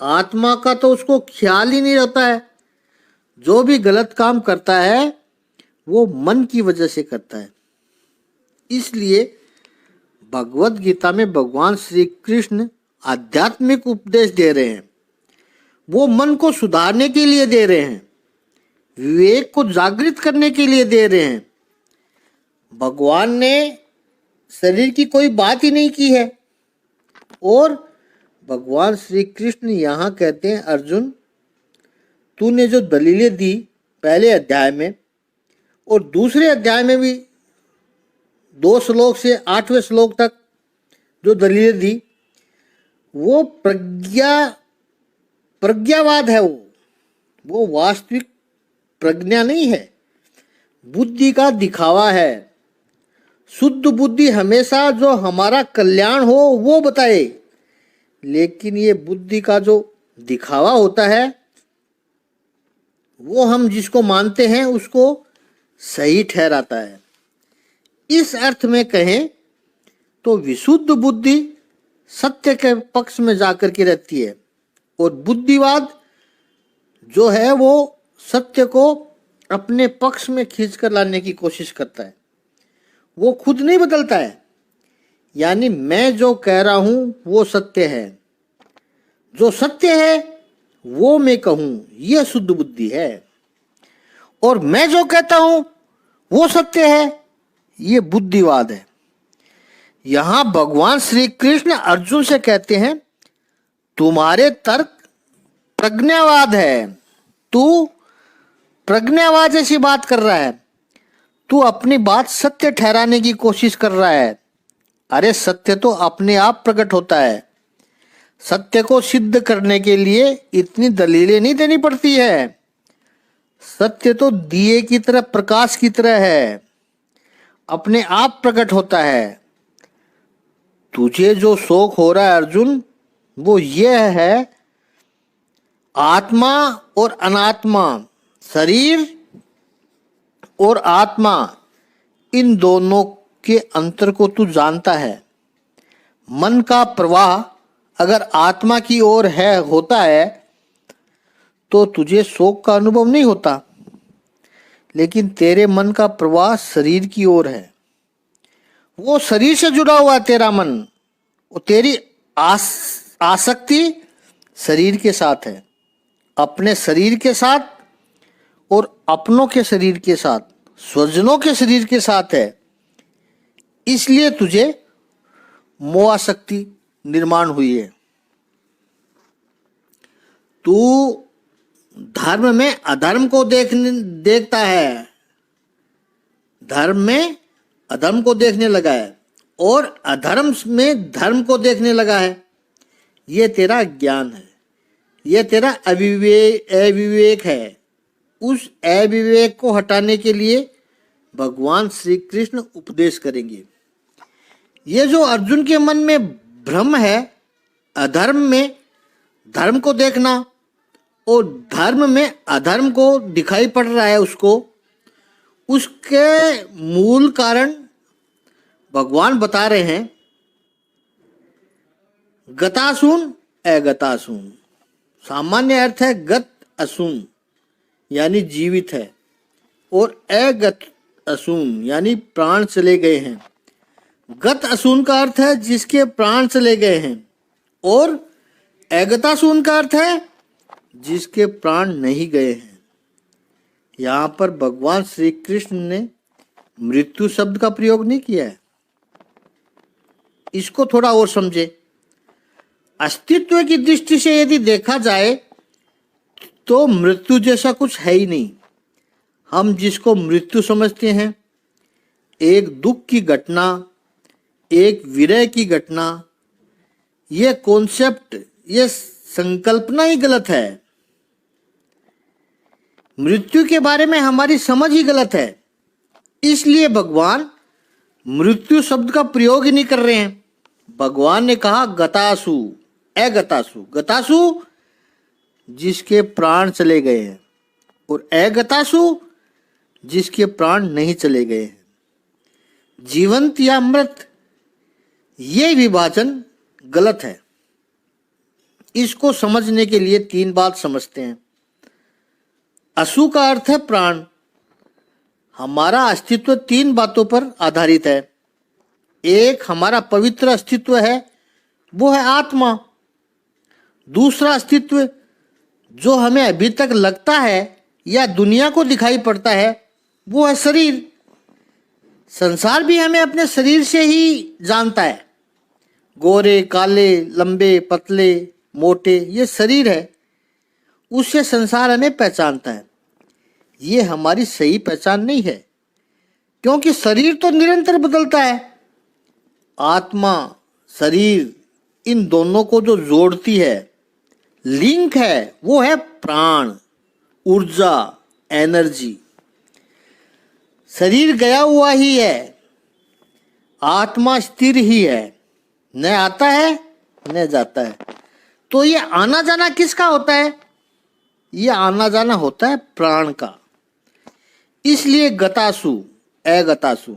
आत्मा का तो उसको ख्याल ही नहीं रहता है। जो भी गलत काम करता है वो मन की वजह से करता है। इसलिए भगवत गीता में भगवान श्री कृष्ण आध्यात्मिक उपदेश दे रहे हैं। वो मन को सुधारने के लिए दे रहे हैं, विवेक को जागृत करने के लिए दे रहे हैं। भगवान ने शरीर की कोई बात ही नहीं की है। और भगवान श्री कृष्ण यहाँ कहते हैं, अर्जुन तूने जो दलीलें दी पहले अध्याय में और दूसरे अध्याय में भी 2 श्लोक से 8वें श्लोक तक जो दलीलें दी, वो प्रज्ञावाद है। वो वास्तविक प्रज्ञा नहीं है, बुद्धि का दिखावा है। शुद्ध बुद्धि हमेशा जो हमारा कल्याण हो वो बताए, लेकिन ये बुद्धि का जो दिखावा होता है वो हम जिसको मानते हैं उसको सही ठहराता है। इस अर्थ में कहें तो विशुद्ध बुद्धि सत्य के पक्ष में जाकर के रहती है और बुद्धिवाद जो है वो सत्य को अपने पक्ष में खींचकर लाने की कोशिश करता है। वो खुद नहीं बदलता है, यानी मैं जो कह रहा हूं वो सत्य है, जो सत्य है वो मैं कहूं, यह शुद्ध बुद्धि है। और मैं जो कहता हूं वो सत्य है, ये बुद्धिवाद है। यहां भगवान श्री कृष्ण अर्जुन से कहते हैं, तुम्हारे तर्क प्रज्ञावाद है, तू प्रज्ञावाद जैसी बात कर रहा है, तू अपनी बात सत्य ठहराने की कोशिश कर रहा है। अरे सत्य तो अपने आप प्रकट होता है। सत्य को सिद्ध करने के लिए इतनी दलीलें नहीं देनी पड़ती है। सत्य तो दिए की तरह, प्रकाश की तरह है, अपने आप प्रकट होता है। तुझे जो शोक हो रहा है अर्जुन, वो यह है आत्मा और अनात्मा, शरीर और आत्मा, इन दोनों के अंतर को तू जानता है। मन का प्रवाह अगर आत्मा की ओर है होता है तो तुझे शोक का अनुभव नहीं होता, लेकिन तेरे मन का प्रवाह शरीर की ओर है। वो शरीर से जुड़ा हुआ है तेरा मन, वो तेरी आसक्ति शरीर के साथ है, अपने शरीर के साथ और अपनों के शरीर के साथ, स्वजनों के शरीर के साथ है। इसलिए तुझे मोहाशक्ति निर्माण हुई है। तू धर्म में अधर्म को देखता है, धर्म में अधर्म को देखने लगा है और अधर्म में धर्म को देखने लगा है। ये तेरा ज्ञान है, ये तेरा अविवेक है। उस अविवेक को हटाने के लिए भगवान श्री कृष्ण उपदेश करेंगे। ये जो अर्जुन के मन में भ्रम है, अधर्म में धर्म को देखना और धर्म में अधर्म को दिखाई पड़ रहा है उसको, उसके मूल कारण भगवान बता रहे हैं। गतासून अगतासून, सामान्य अर्थ है गत असून यानी जीवित है, और अगत असून यानी प्राण चले गए हैं। गत असून का अर्थ है जिसके प्राण चले गए हैं, और अगतासून का अर्थ है जिसके प्राण नहीं गए हैं। यहाँ पर भगवान श्री कृष्ण ने मृत्यु शब्द का प्रयोग नहीं किया है। इसको थोड़ा और समझे। अस्तित्व की दृष्टि से यदि देखा जाए तो मृत्यु जैसा कुछ है ही नहीं। हम जिसको मृत्यु समझते हैं, एक दुख की घटना, एक विरह की घटना, ये कॉन्सेप्ट, ये संकल्पना ही गलत है। मृत्यु के बारे में हमारी समझ ही गलत है। इसलिए भगवान मृत्यु शब्द का प्रयोग ही नहीं कर रहे हैं। भगवान ने कहा गतासु अगतासु, गतासु जिसके प्राण चले गए हैं, और अगतासु जिसके प्राण नहीं चले गए हैं। जीवंत या मृत, ये विभाजन गलत है। इसको समझने के लिए 3 बात समझते हैं। असु का अर्थ है प्राण। हमारा अस्तित्व 3 बातों पर आधारित है। एक हमारा पवित्र अस्तित्व है, वो है आत्मा। दूसरा अस्तित्व जो हमें अभी तक लगता है या दुनिया को दिखाई पड़ता है, वो है शरीर। संसार भी हमें अपने शरीर से ही जानता है। गोरे, काले, लंबे, पतले, मोटे, ये शरीर है, उससे संसार हमें पहचानता है। ये हमारी सही पहचान नहीं है, क्योंकि शरीर तो निरंतर बदलता है। आत्मा, शरीर, इन दोनों को जो जोड़ती है, लिंक है, वो है प्राण, ऊर्जा, एनर्जी। शरीर गया हुआ ही है, आत्मा स्थिर ही है, न आता है न जाता है। तो ये आना जाना किसका होता है? ये आना जाना होता है प्राण का। इसलिए गतासु, अगतासु,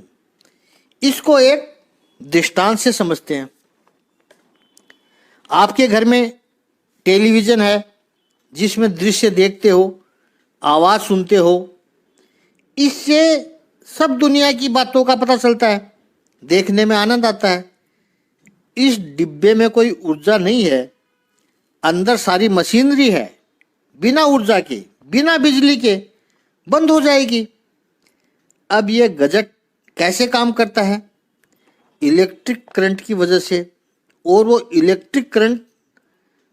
इसको एक दृष्टांत से समझते हैं। आपके घर में टेलीविजन है, जिसमें दृश्य देखते हो, आवाज सुनते हो, इससे सब दुनिया की बातों का पता चलता है, देखने में आनंद आता है। इस डिब्बे में कोई ऊर्जा नहीं है, अंदर सारी मशीनरी है, बिना ऊर्जा के, बिना बिजली के बंद हो जाएगी। अब यह गजट कैसे काम करता है? इलेक्ट्रिक करंट की वजह से। और वो इलेक्ट्रिक करंट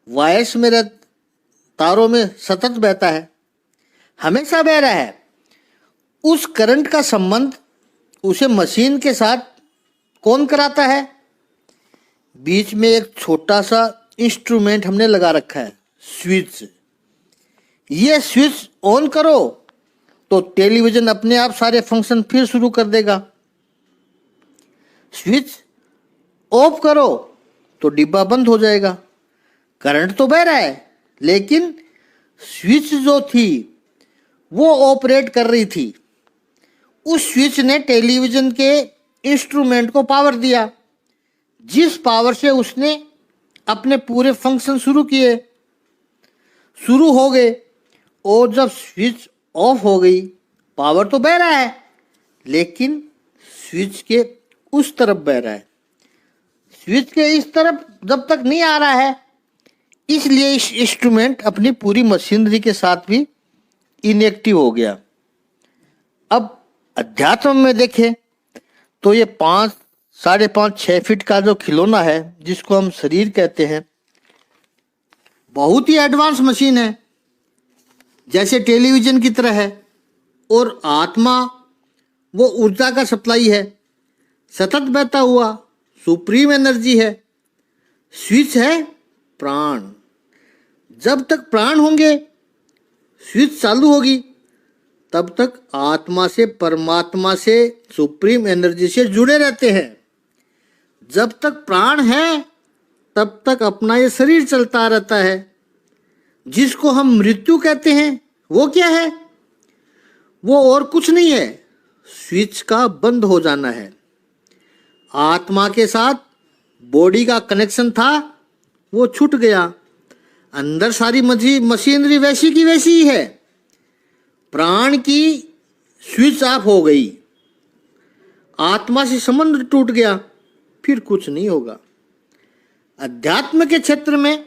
वायर्स में तारों में सतत बहता है, हमेशा बह रहा है। उस करंट का संबंध उसे मशीन के साथ कौन कराता है? बीच में एक छोटा सा इंस्ट्रूमेंट हमने लगा रखा है, स्विच। ये स्विच ऑन करो तो टेलीविजन अपने आप सारे फंक्शन फिर शुरू कर देगा। स्विच ऑफ करो तो डिब्बा बंद हो जाएगा। करंट तो बह रहा है, लेकिन स्विच जो थी वो ऑपरेट कर रही थी। उस स्विच ने टेलीविजन के इंस्ट्रूमेंट को पावर दिया, जिस पावर से उसने अपने पूरे फंक्शन शुरू हो गए। और जब स्विच ऑफ हो गई, पावर तो बह रहा है, लेकिन स्विच के उस तरफ बह रहा है। स्विच के इस तरफ जब तक नहीं आ रहा है, इसलिए इस इंस्ट्रूमेंट अपनी पूरी मशीनरी के साथ भी इनएक्टिव हो गया। अब अध्यात्म में देखें तो ये 5, 5.5, 6 फीट का जो खिलौना है, जिसको हम शरीर कहते हैं, बहुत ही एडवांस मशीन है, जैसे टेलीविजन की तरह है। और आत्मा वो ऊर्जा का सप्लाई है, सतत बहता हुआ सुप्रीम एनर्जी है। स्विच है प्राण। जब तक प्राण होंगे, स्विच चालू होगी, तब तक आत्मा से, परमात्मा से, सुप्रीम एनर्जी से जुड़े रहते हैं। जब तक प्राण है, तब तक अपना ये शरीर चलता रहता है। जिसको हम मृत्यु कहते हैं, वो क्या है? वो और कुछ नहीं है, स्विच का बंद हो जाना है। आत्मा के साथ बॉडी का कनेक्शन था, वो छूट गया। अंदर सारी मशीनरी वैसी की वैसी ही है। प्राण की स्विच ऑफ हो गई, आत्मा से संबंध टूट गया, फिर कुछ नहीं होगा। अध्यात्म के क्षेत्र में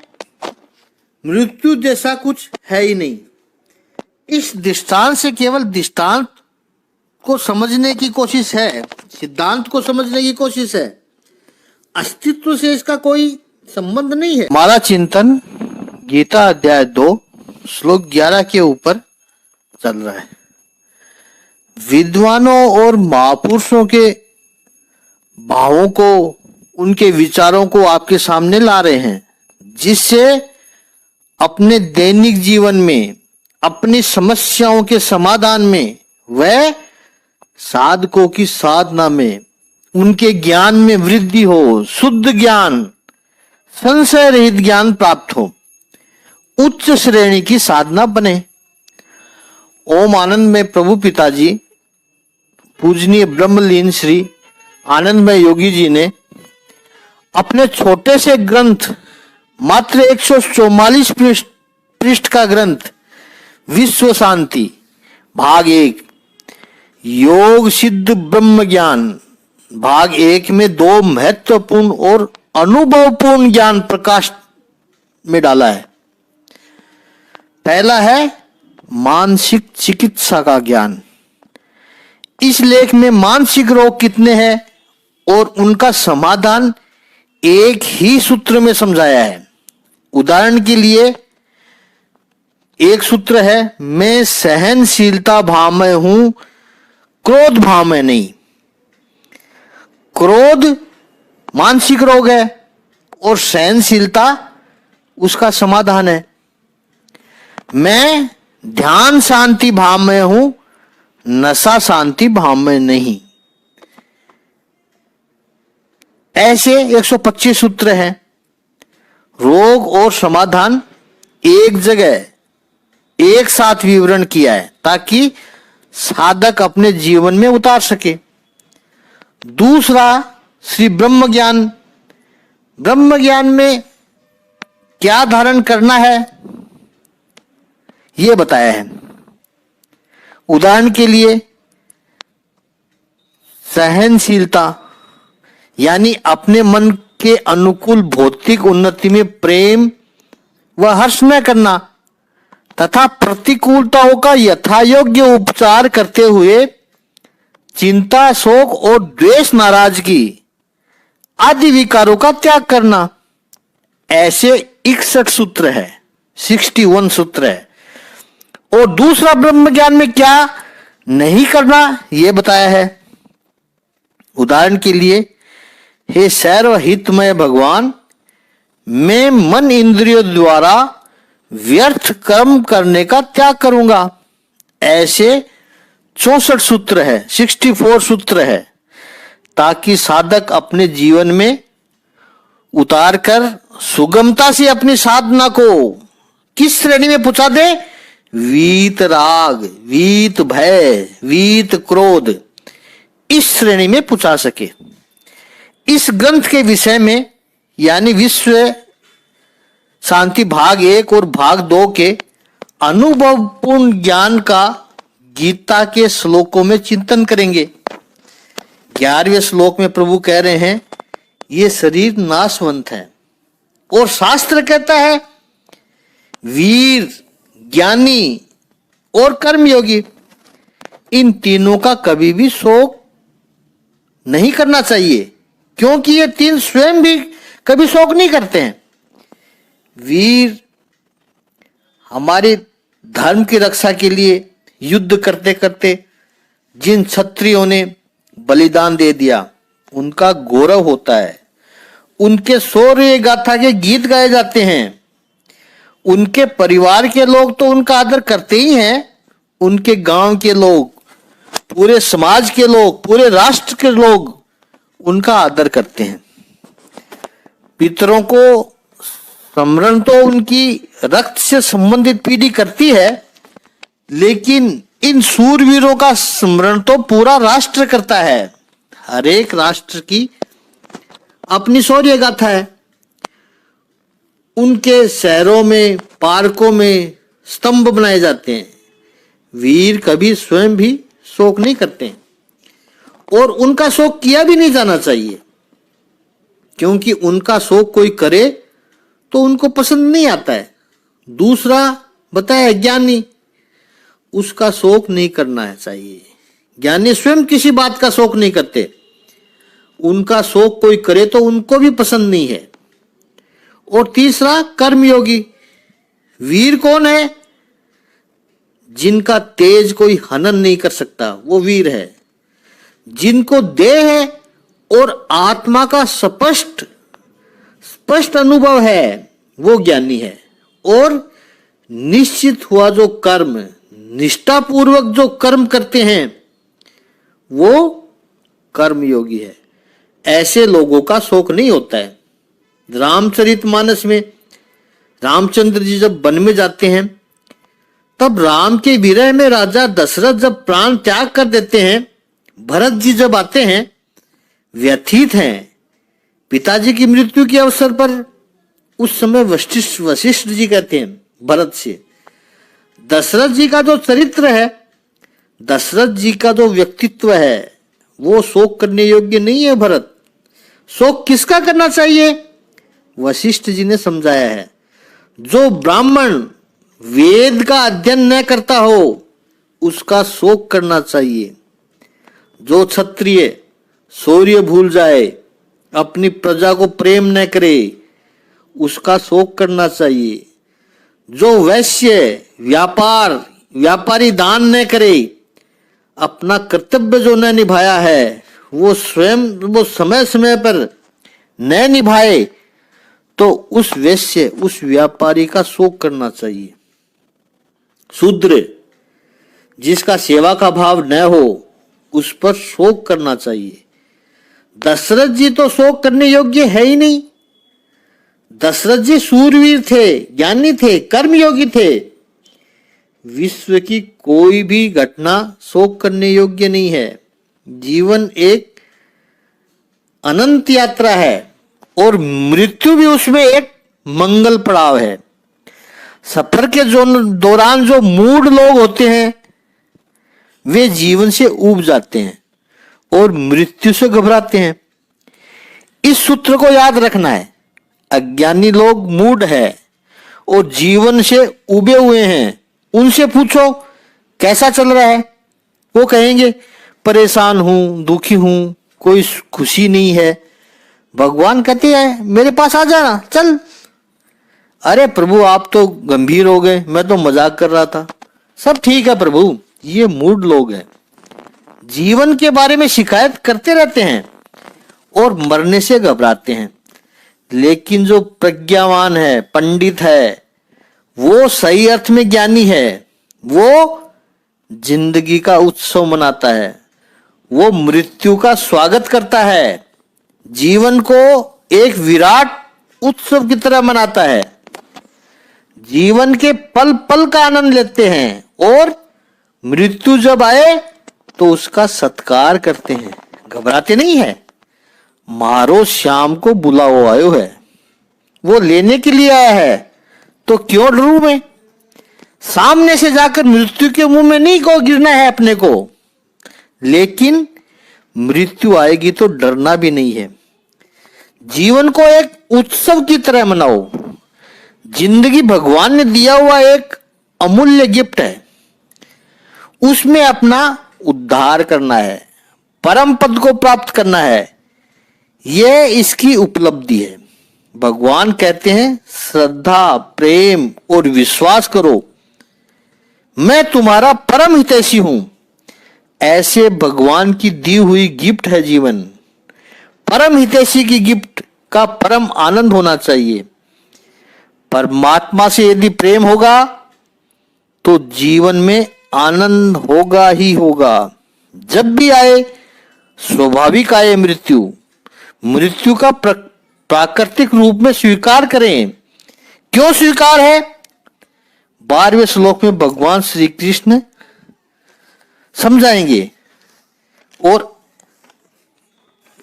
मृत्यु जैसा कुछ है ही नहीं। इस दृष्टांत से केवल दृष्टांत को समझने की कोशिश है, सिद्धांत को समझने की कोशिश है, अस्तित्व से इसका कोई संबंध नहीं है। हमारा चिंतन गीता अध्याय 2 श्लोक 11 के ऊपर चल रहा है। विद्वानों और महापुरुषों के भावों को, उनके विचारों को आपके सामने ला रहे हैं, जिससे अपने दैनिक जीवन में, अपनी समस्याओं के समाधान में, वह साधकों की साधना में, उनके ज्ञान में वृद्धि हो, शुद्ध ज्ञान, संशय रहित ज्ञान प्राप्त हो, उच्च श्रेणी की साधना बने। ओम आनंद में प्रभु पिताजी, पूजनीय ब्रह्मलीन श्री आनंदमय योगी जी ने अपने छोटे से ग्रंथ, मात्र 144 पृष्ठ का ग्रंथ विश्व शांति भाग 1 योग सिद्ध ब्रह्म ज्ञान भाग 1 में 2 महत्वपूर्ण और अनुभवपूर्ण ज्ञान प्रकाश में डाला है। पहला है मानसिक चिकित्सा का ज्ञान। इस लेख में मानसिक रोग कितने हैं और उनका समाधान एक ही सूत्र में समझाया है। उदाहरण के लिए एक सूत्र है, मैं सहनशीलता भाव में हूं, क्रोध भाव में नहीं। क्रोध मानसिक रोग है और सहनशीलता उसका समाधान है। मैं ध्यान शांति भाव में हूं, नशा शांति भाव में नहीं। ऐसे 125 सूत्र हैं। रोग और समाधान एक जगह एक साथ विवरण किया है ताकि साधक अपने जीवन में उतार सके। दूसरा, श्री ब्रह्म ज्ञान। ब्रह्म ज्ञान में क्या धारण करना है यह बताया है। उदाहरण के लिए सहनशीलता यानी अपने मन के अनुकूल भौतिक उन्नति में प्रेम व हर्ष न करना तथा प्रतिकूलताओं का यथायोग्य उपचार करते हुए चिंता, शोक और द्वेष, नाराजगी आदि विकारों का त्याग करना। ऐसे 61 सूत्र है, 61 सूत्र है। और दूसरा, ब्रह्म ज्ञान में क्या नहीं करना यह बताया है। उदाहरण के लिए, हे सर्वहितमय भगवान, मैं मन इंद्रियों द्वारा व्यर्थ कर्म करने का त्याग करूंगा। ऐसे 64 सूत्र है, 64 सूत्र है, ताकि साधक अपने जीवन में उतार कर सुगमता से अपनी साधना को किस श्रेणी में पहुंचा दे? वीत राग, वीत भय, वीत क्रोध, इस श्रेणी में पहुंचा सके। इस ग्रंथ के विषय में यानी विश्व शांति भाग 1 और भाग 2 के अनुभवपूर्ण ज्ञान का गीता के श्लोकों में चिंतन करेंगे। 11वें श्लोक में प्रभु कह रहे हैं, ये शरीर नाशवंत है। और शास्त्र कहता है, वीर, ज्ञानी और कर्मयोगी, इन तीनों का कभी भी शोक नहीं करना चाहिए, क्योंकि ये तीन स्वयं भी कभी शोक नहीं करते हैं। वीर हमारे धर्म की रक्षा के लिए युद्ध करते करते जिन क्षत्रियों ने बलिदान दे दिया, उनका गौरव होता है। उनके शौर्य गाथा के गीत गाए जाते हैं। उनके परिवार के लोग तो उनका आदर करते ही हैं, उनके गांव के लोग, पूरे समाज के लोग, पूरे राष्ट्र के लोग उनका आदर करते हैं। पितरों को स्मरण तो उनकी रक्त से संबंधित पीढ़ी करती है, लेकिन इन सूरवीरों का स्मरण तो पूरा राष्ट्र करता है। हर एक राष्ट्र की अपनी शौर्य गाथा है। उनके शहरों में, पार्कों में स्तंभ बनाए जाते हैं। वीर कभी स्वयं भी शोक नहीं करते और उनका शोक किया भी नहीं जाना चाहिए, क्योंकि उनका शोक कोई करे तो उनको पसंद नहीं आता है। दूसरा बताया, ज्ञानी, उसका शोक नहीं करना है चाहिए। ज्ञानी स्वयं किसी बात का शोक नहीं करते, उनका शोक कोई करे तो उनको भी पसंद नहीं है। और तीसरा, कर्मयोगी। वीर कौन है? जिनका तेज कोई हनन नहीं कर सकता, वो वीर है। जिनको देह है और आत्मा का स्पष्ट अनुभव है, वो ज्ञानी है। और निश्चित हुआ जो कर्म, निष्ठापूर्वक जो कर्म करते हैं, वो कर्मयोगी है। ऐसे लोगों का शोक नहीं होता है। रामचरितमानस में रामचंद्र जी जब वन में जाते हैं, तब राम के विरह में राजा दशरथ जब प्राण त्याग कर देते हैं, भरत जी जब आते हैं, व्यथित हैं। पिताजी की मृत्यु के अवसर पर उस समय वशिष्ठ जी कहते हैं भरत से, दशरथ जी का जो चरित्र है, दशरथ जी का जो व्यक्तित्व है, वो शोक करने योग्य नहीं है भरत। शोक किसका करना चाहिए? वशिष्ठ जी ने समझाया है, जो ब्राह्मण वेद का अध्ययन न करता हो उसका शोक करना चाहिए। जो क्षत्रिय शौर्य भूल जाए, अपनी प्रजा को प्रेम न करे, उसका शोक करना चाहिए। जो वैश्य व्यापारी दान न करे, अपना कर्तव्य जो न निभाया है वो समय समय पर न निभाए, तो उस वैश्य उस व्यापारी का शोक करना चाहिए। शूद्र जिसका सेवा का भाव न हो उस पर शोक करना चाहिए। दशरथ जी तो शोक करने योग्य है ही नहीं। दशरथ जी सूरवीर थे, ज्ञानी थे, कर्मयोगी थे। विश्व की कोई भी घटना शोक करने योग्य नहीं है। जीवन एक अनंत यात्रा है और मृत्यु भी उसमें एक मंगल पड़ाव है। सफर के दौरान जो मूढ़ लोग होते हैं वे जीवन से ऊब जाते हैं और मृत्यु से घबराते हैं। इस सूत्र को याद रखना है। अज्ञानी लोग मूढ़ है और जीवन से उबे हुए हैं। उनसे पूछो कैसा चल रहा है, वो कहेंगे परेशान हूं, दुखी हूं, कोई खुशी नहीं है। भगवान कहते हैं मेरे पास आ जाना, चल। अरे प्रभु आप तो गंभीर हो गए, मैं तो मजाक कर रहा था। सब ठीक है प्रभु। ये मूढ़ लोग हैं, जीवन के बारे में शिकायत करते रहते हैं और मरने से घबराते हैं। लेकिन जो प्रज्ञावान है, पंडित है, वो सही अर्थ में ज्ञानी है, वो जिंदगी का उत्सव मनाता है, वो मृत्यु का स्वागत करता है, जीवन को एक विराट उत्सव की तरह मनाता है, जीवन के पल पल का आनंद लेते हैं और मृत्यु जब आए तो उसका सत्कार करते हैं, घबराते नहीं है। मारो श्याम को बुलाओ आयो है, वो लेने के लिए आया है, तो क्यों डरूं मैं? सामने से जाकर मृत्यु के मुंह में नहीं को गिरना है अपने को, लेकिन मृत्यु आएगी तो डरना भी नहीं है। जीवन को एक उत्सव की तरह मनाओ। जिंदगी भगवान ने दिया हुआ एक अमूल्य गिफ्ट है, उसमें अपना उद्धार करना है, परम पद को प्राप्त करना है। यह इसकी उपलब्धि है। भगवान कहते हैं श्रद्धा, प्रेम और विश्वास करो, मैं तुम्हारा परम हितैषी हूं। ऐसे भगवान की दी हुई गिफ्ट है जीवन। परम हितैषी की गिफ्ट का परम आनंद होना चाहिए। परमात्मा से यदि प्रेम होगा तो जीवन में आनंद होगा ही होगा। जब भी आए स्वाभाविक आए मृत्यु का प्राकृतिक रूप में स्वीकार करें। क्यों स्वीकार है? 12वें श्लोक में भगवान श्री कृष्ण समझाएंगे और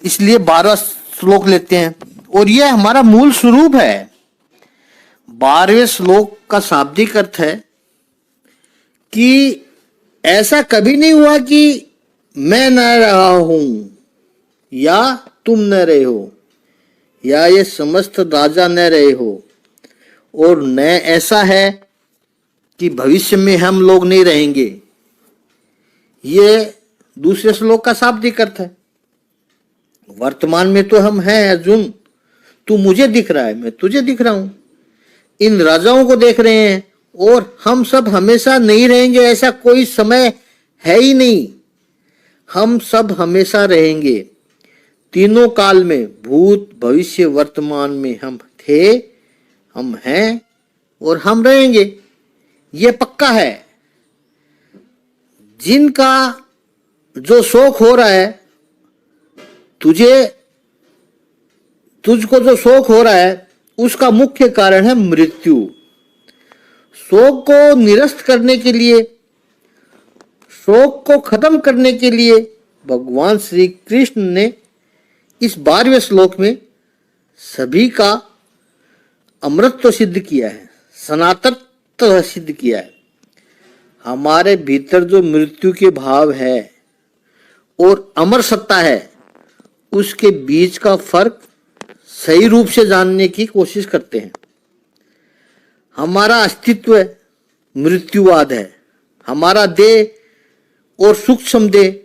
इसलिए 12वां श्लोक लेते हैं और यह हमारा मूल स्वरूप है। 12वें श्लोक का शाब्दिक अर्थ है कि ऐसा कभी नहीं हुआ कि मैं न रहा हूं या तुम न रहे हो या ये समस्त राजा न रहे हो, और न ऐसा है कि भविष्य में हम लोग नहीं रहेंगे। ये दूसरे श्लोक का शाब्दिक अर्थ है। वर्तमान में तो हम हैं अर्जुन, तू मुझे दिख रहा है, मैं तुझे दिख रहा हूं, इन राजाओं को देख रहे हैं, और हम सब हमेशा नहीं रहेंगे ऐसा कोई समय है ही नहीं। हम सब हमेशा रहेंगे। तीनों काल में, भूत भविष्य वर्तमान में हम थे, हम हैं और हम रहेंगे। ये पक्का है। जिनका जो शोक हो रहा है, तुझको जो शोक हो रहा है उसका मुख्य कारण है मृत्यु। शोक को निरस्त करने के लिए, शोक को खत्म करने के लिए भगवान श्री कृष्ण ने इस 12वें श्लोक में सभी का अमृतत्व सिद्ध किया है, सनातनत्व सिद्ध किया है। हमारे भीतर जो मृत्यु के भाव है और अमर सत्ता है, उसके बीच का फर्क सही रूप से जानने की कोशिश करते हैं। हमारा अस्तित्व मृत्युवाद है, हमारा देह और सूक्ष्म देह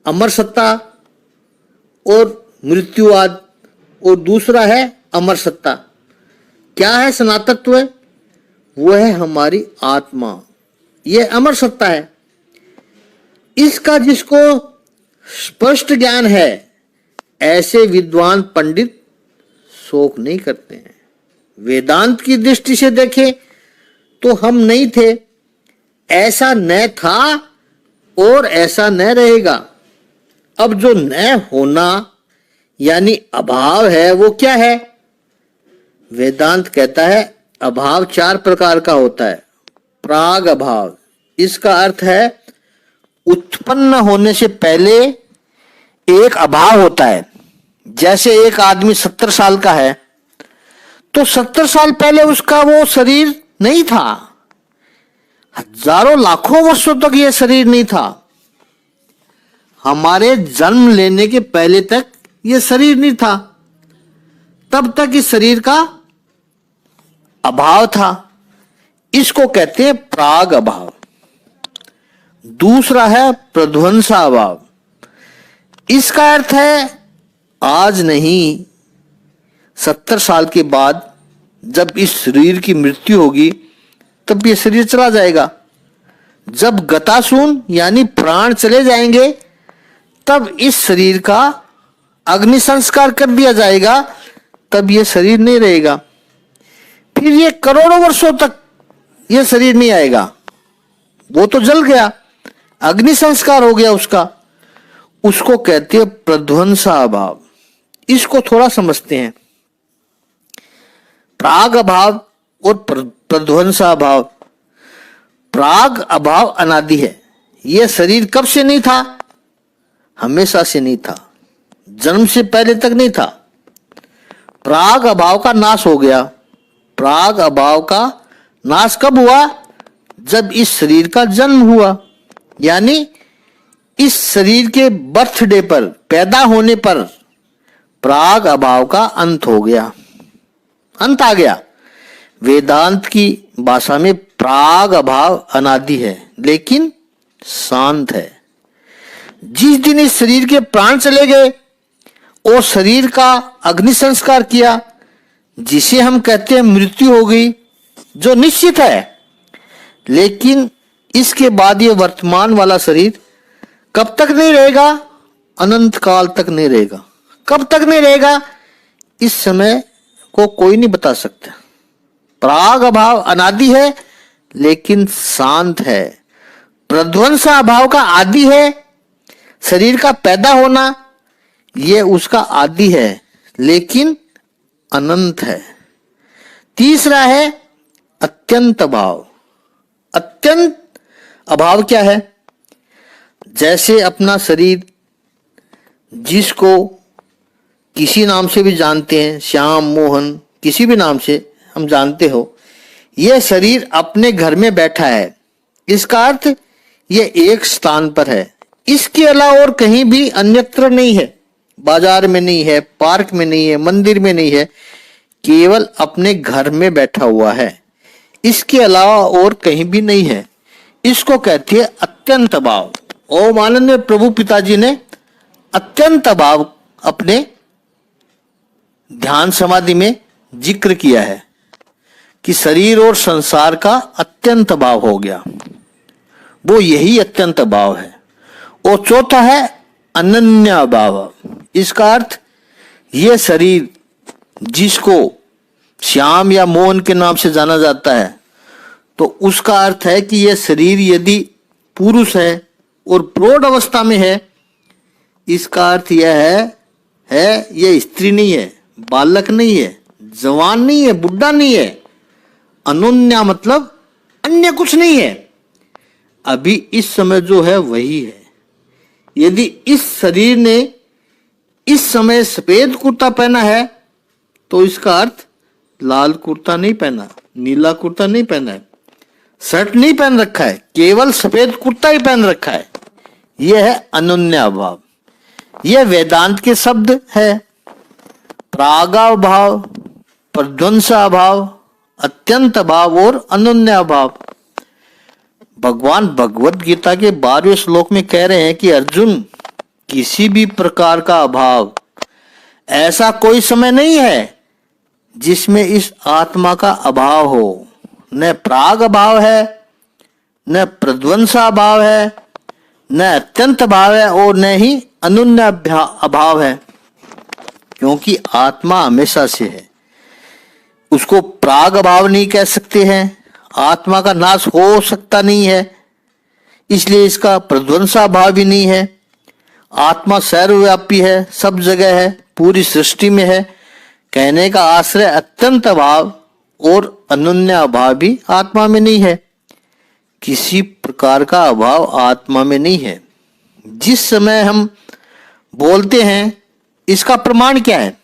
अमर सत्ता और मृत्युवाद, और दूसरा है अमर सत्ता। क्या है सनातत्व? वो है हमारी आत्मा, ये अमर सत्ता है। इसका जिसको स्पष्ट ज्ञान है, ऐसे विद्वान पंडित शोक नहीं करते हैं। वेदांत की दृष्टि से देखें तो हम नहीं थे, ऐसा न था और ऐसा न रहेगा। अब जो न होना यानी अभाव है, वो क्या है? वेदांत कहता है अभाव 4 प्रकार का होता है। प्राग अभाव, इसका अर्थ है उत्पन्न होने से पहले एक अभाव होता है। जैसे एक आदमी 70 साल का है, तो 70 साल पहले उसका वो शरीर नहीं था, हजारों लाखों वर्षों तक ये शरीर नहीं था। हमारे जन्म लेने के पहले तक ये शरीर नहीं था, तब तक इस शरीर का अभाव था। इसको कहते हैं प्राग अभाव। दूसरा है प्रध्वंसा अभाव। इसका अर्थ है आज नहीं, 70 साल के बाद जब इस शरीर की मृत्यु होगी तब ये शरीर चला जाएगा। जब गतासून यानी प्राण चले जाएंगे तब इस शरीर का अग्नि संस्कार कर दिया जाएगा, तब ये शरीर नहीं रहेगा। फिर ये करोड़ों वर्षों तक ये शरीर नहीं आएगा, वो तो जल गया, अग्नि संस्कार हो गया उसका। उसको कहते हैं प्रध्वंसा अभाव। इसको थोड़ा समझते हैं। प्राग अभाव और प्रध्वंसा अभाव। प्राग अभाव अनादि है, यह शरीर कब से नहीं था? हमेशा से नहीं था, जन्म से पहले तक नहीं था। प्राग अभाव का नाश हो गया। प्राग अभाव का नाश कब हुआ? जब इस शरीर का जन्म हुआ, यानी इस शरीर के बर्थडे पर, पैदा होने पर प्राग अभाव का अंत हो गया, अंत आ गया। वेदांत की भाषा में प्राग अभाव अनादि है, लेकिन शांत है। जिस दिन इस शरीर के प्राण चले गए और शरीर का अग्नि संस्कार किया, जिसे हम कहते हैं मृत्यु हो गई, जो निश्चित है, लेकिन इसके बाद ये वर्तमान वाला शरीर कब तक नहीं रहेगा? अनंत काल तक नहीं रहेगा। कब तक नहीं रहेगा? इस समय को कोई नहीं बता सकता। प्राग अभाव अनादि है लेकिन शांत है। प्रध्वंसा अभाव का आदि है, शरीर का पैदा होना ये उसका आदि है, लेकिन अनंत है। तीसरा है अत्यंत अभाव। अत्यंत अभाव क्या है? जैसे अपना शरीर, जिसको किसी नाम से भी जानते हैं, श्याम, मोहन, किसी भी नाम से हम जानते हो, यह शरीर अपने घर में बैठा है। इसका अर्थ यह एक स्थान पर है, इसके अलावा और कहीं भी अन्यत्र नहीं है। बाजार में नहीं है, पार्क में नहीं है, मंदिर में नहीं है, केवल अपने घर में बैठा हुआ है, इसके अलावा और कहीं भी नहीं है। इसको कहते हैं अत्यंत अभाव। ओम आनंद प्रभु पिताजी ने अत्यंत अभाव अपने ध्यान समाधि में जिक्र किया है कि शरीर और संसार का अत्यंत अभाव हो गया, वो यही अत्यंत अभाव है। और चौथा है अनन्य अभाव। इसका अर्थ ये शरीर, जिसको श्याम या मोहन के नाम से जाना जाता है, तो उसका अर्थ है कि यह शरीर यदि पुरुष है और प्रौढ़ अवस्था में है, इसका अर्थ यह है यह स्त्री नहीं है, बालक नहीं है, जवान नहीं है, बुढ़ा नहीं है। अनन्या मतलब अन्य कुछ नहीं है, अभी इस समय जो है वही है। यदि इस शरीर ने इस समय सफेद कुर्ता पहना है, तो इसका अर्थ लाल कुर्ता नहीं पहना, नीला कुर्ता नहीं पहना है, शर्ट नहीं पहन रखा है, केवल सफेद कुर्ता ही पहन रखा है। यह है अनुन्याभाव। यह वेदांत के शब्द है। प्रागाभाव, प्रध्वंसाभाव, अत्यंत अभाव और अनुन्याभाव। भगवान भगवत गीता के 12वें श्लोक में कह रहे हैं कि अर्जुन, किसी भी प्रकार का अभाव, ऐसा कोई समय नहीं है जिसमें इस आत्मा का अभाव हो। न प्राग अभाव है, न प्रध्वंसा अभाव है, न अत्यंत अभाव है और न ही अनुन्य अभाव है, क्योंकि आत्मा हमेशा से है। उसको प्राग अभाव नहीं कह सकते हैं, आत्मा का नाश हो सकता नहीं है, इसलिए इसका प्रध्वंसा भाव भी नहीं है। आत्मा सर्वव्यापी है, सब जगह है, पूरी सृष्टि में है। कहने का आश्रय अत्यंत अभाव और अनुन्य अभाव भी आत्मा में नहीं है। किसी प्रकार का अभाव आत्मा में नहीं है। जिस समय हम बोलते हैं, इसका प्रमाण क्या है?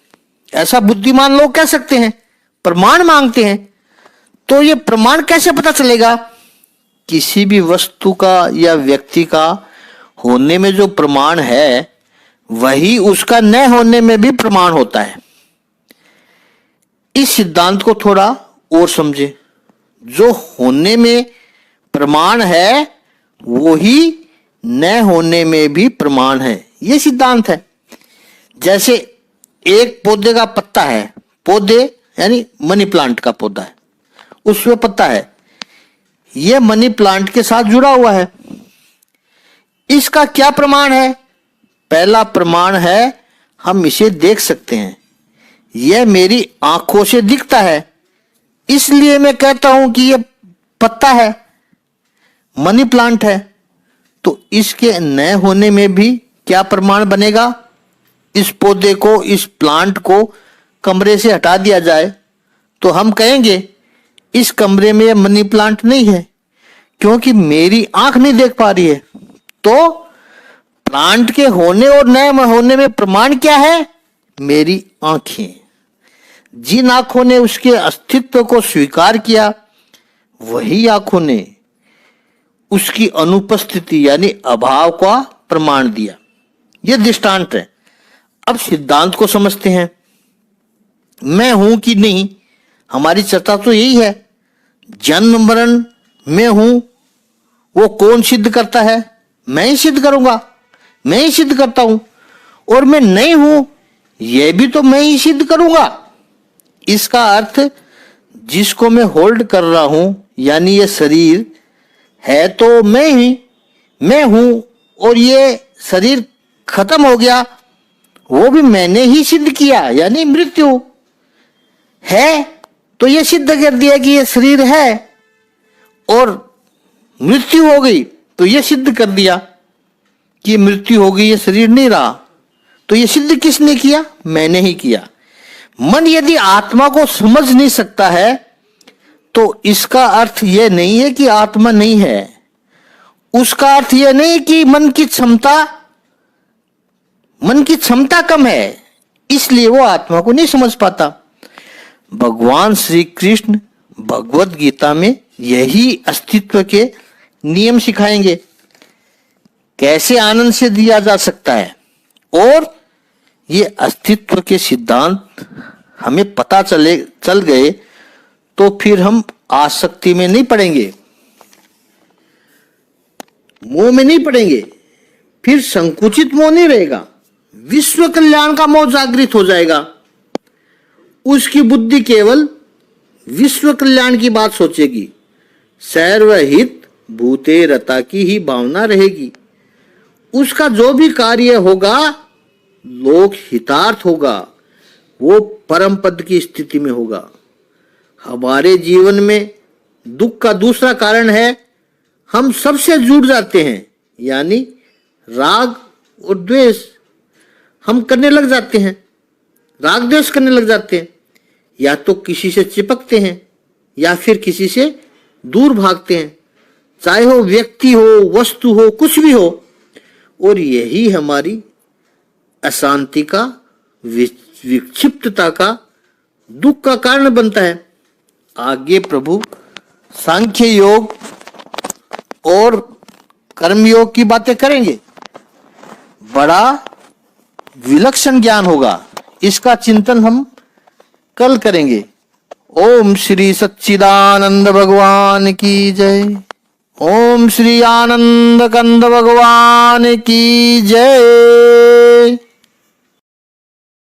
ऐसा बुद्धिमान लोग कह सकते हैं, प्रमाण मांगते हैं। तो ये प्रमाण कैसे पता चलेगा? किसी भी वस्तु का या व्यक्ति का होने में जो प्रमाण है, वही उसका न होने में भी प्रमाण होता है। इस सिद्धांत को थोड़ा और समझे। जो होने में प्रमाण है, वो ही न होने में भी प्रमाण है। ये सिद्धांत है। जैसे एक पौधे का पत्ता है, पौधे यानी मनी प्लांट का पौधा है, उसमें पत्ता है, यह मनी प्लांट के साथ जुड़ा हुआ है। इसका क्या प्रमाण है? पहला प्रमाण है, हम इसे देख सकते हैं, यह मेरी आंखों से दिखता है, इसलिए मैं कहता हूं कि यह पत्ता है, मनी प्लांट है। तो इसके न होने में भी क्या प्रमाण बनेगा? इस पौधे को, इस प्लांट को कमरे से हटा दिया जाए तो हम कहेंगे इस कमरे में यह मनी प्लांट नहीं है, क्योंकि मेरी आंख नहीं देख पा रही है। तो प्लांट के होने और न होने में प्रमाण क्या है? मेरी आंखें। जिन आंखों ने उसके अस्तित्व को स्वीकार किया, वही आंखों ने उसकी अनुपस्थिति यानी अभाव का प्रमाण दिया। यह दृष्टांत है। अब सिद्धांत को समझते हैं। मैं हूं कि नहीं, हमारी चर्चा तो यही है। जन्म मरण मैं हूं, वो कौन सिद्ध करता है? मैं ही सिद्ध करूंगा, मैं ही सिद्ध करता हूं। और मैं नहीं हूं, यह भी तो मैं ही सिद्ध करूंगा। इसका अर्थ, जिसको मैं होल्ड कर रहा हूं, यानी ये शरीर है, तो मैं हूं, और ये शरीर खत्म हो गया, वो भी मैंने ही सिद्ध किया, यानी मृत्यु है। तो ये सिद्ध कर दिया कि ये शरीर है, और मृत्यु हो गई तो ये सिद्ध कर दिया कि मृत्यु हो गई, ये शरीर नहीं रहा। तो ये सिद्ध किसने किया? मैंने ही किया। मन यदि आत्मा को समझ नहीं सकता है, तो इसका अर्थ यह नहीं है कि आत्मा नहीं है। उसका अर्थ यह नहीं कि मन की क्षमता कम है, इसलिए वो आत्मा को नहीं समझ पाता। भगवान श्री कृष्ण भगवत गीता में यही अस्तित्व के नियम सिखाएंगे, कैसे आनंद से दिया जा सकता है। और ये अस्तित्व के सिद्धांत हमें पता चल गए तो फिर हम आसक्ति में नहीं पड़ेंगे, मोह में नहीं पड़ेंगे, फिर संकुचित मोह नहीं रहेगा, विश्व कल्याण का मोह जागृत हो जाएगा। उसकी बुद्धि केवल विश्व कल्याण की बात सोचेगी, सर्वहित भूते रता की ही भावना रहेगी। उसका जो भी कार्य होगा लोक हितार्थ होगा, वो परम पद की स्थिति में होगा। हमारे जीवन में दुख का दूसरा कारण है, हम सबसे जुड़ जाते हैं, यानी राग और द्वेष हम करने लग जाते हैं, राग द्वेष करने लग जाते हैं। या तो किसी से चिपकते हैं या फिर किसी से दूर भागते हैं, चाहे हो व्यक्ति हो, वस्तु हो, कुछ भी हो। और यही हमारी अशांति का, विक्षिप्तता का, दुख का कारण बनता है। आगे प्रभु सांख्य योग और कर्म योग की बातें करेंगे। बड़ा विलक्षण ज्ञान होगा। इसका चिंतन हम कल करेंगे। ओम श्री सच्चिदानंद भगवान की जय। ओम श्री आनंद कंद भगवान की जय।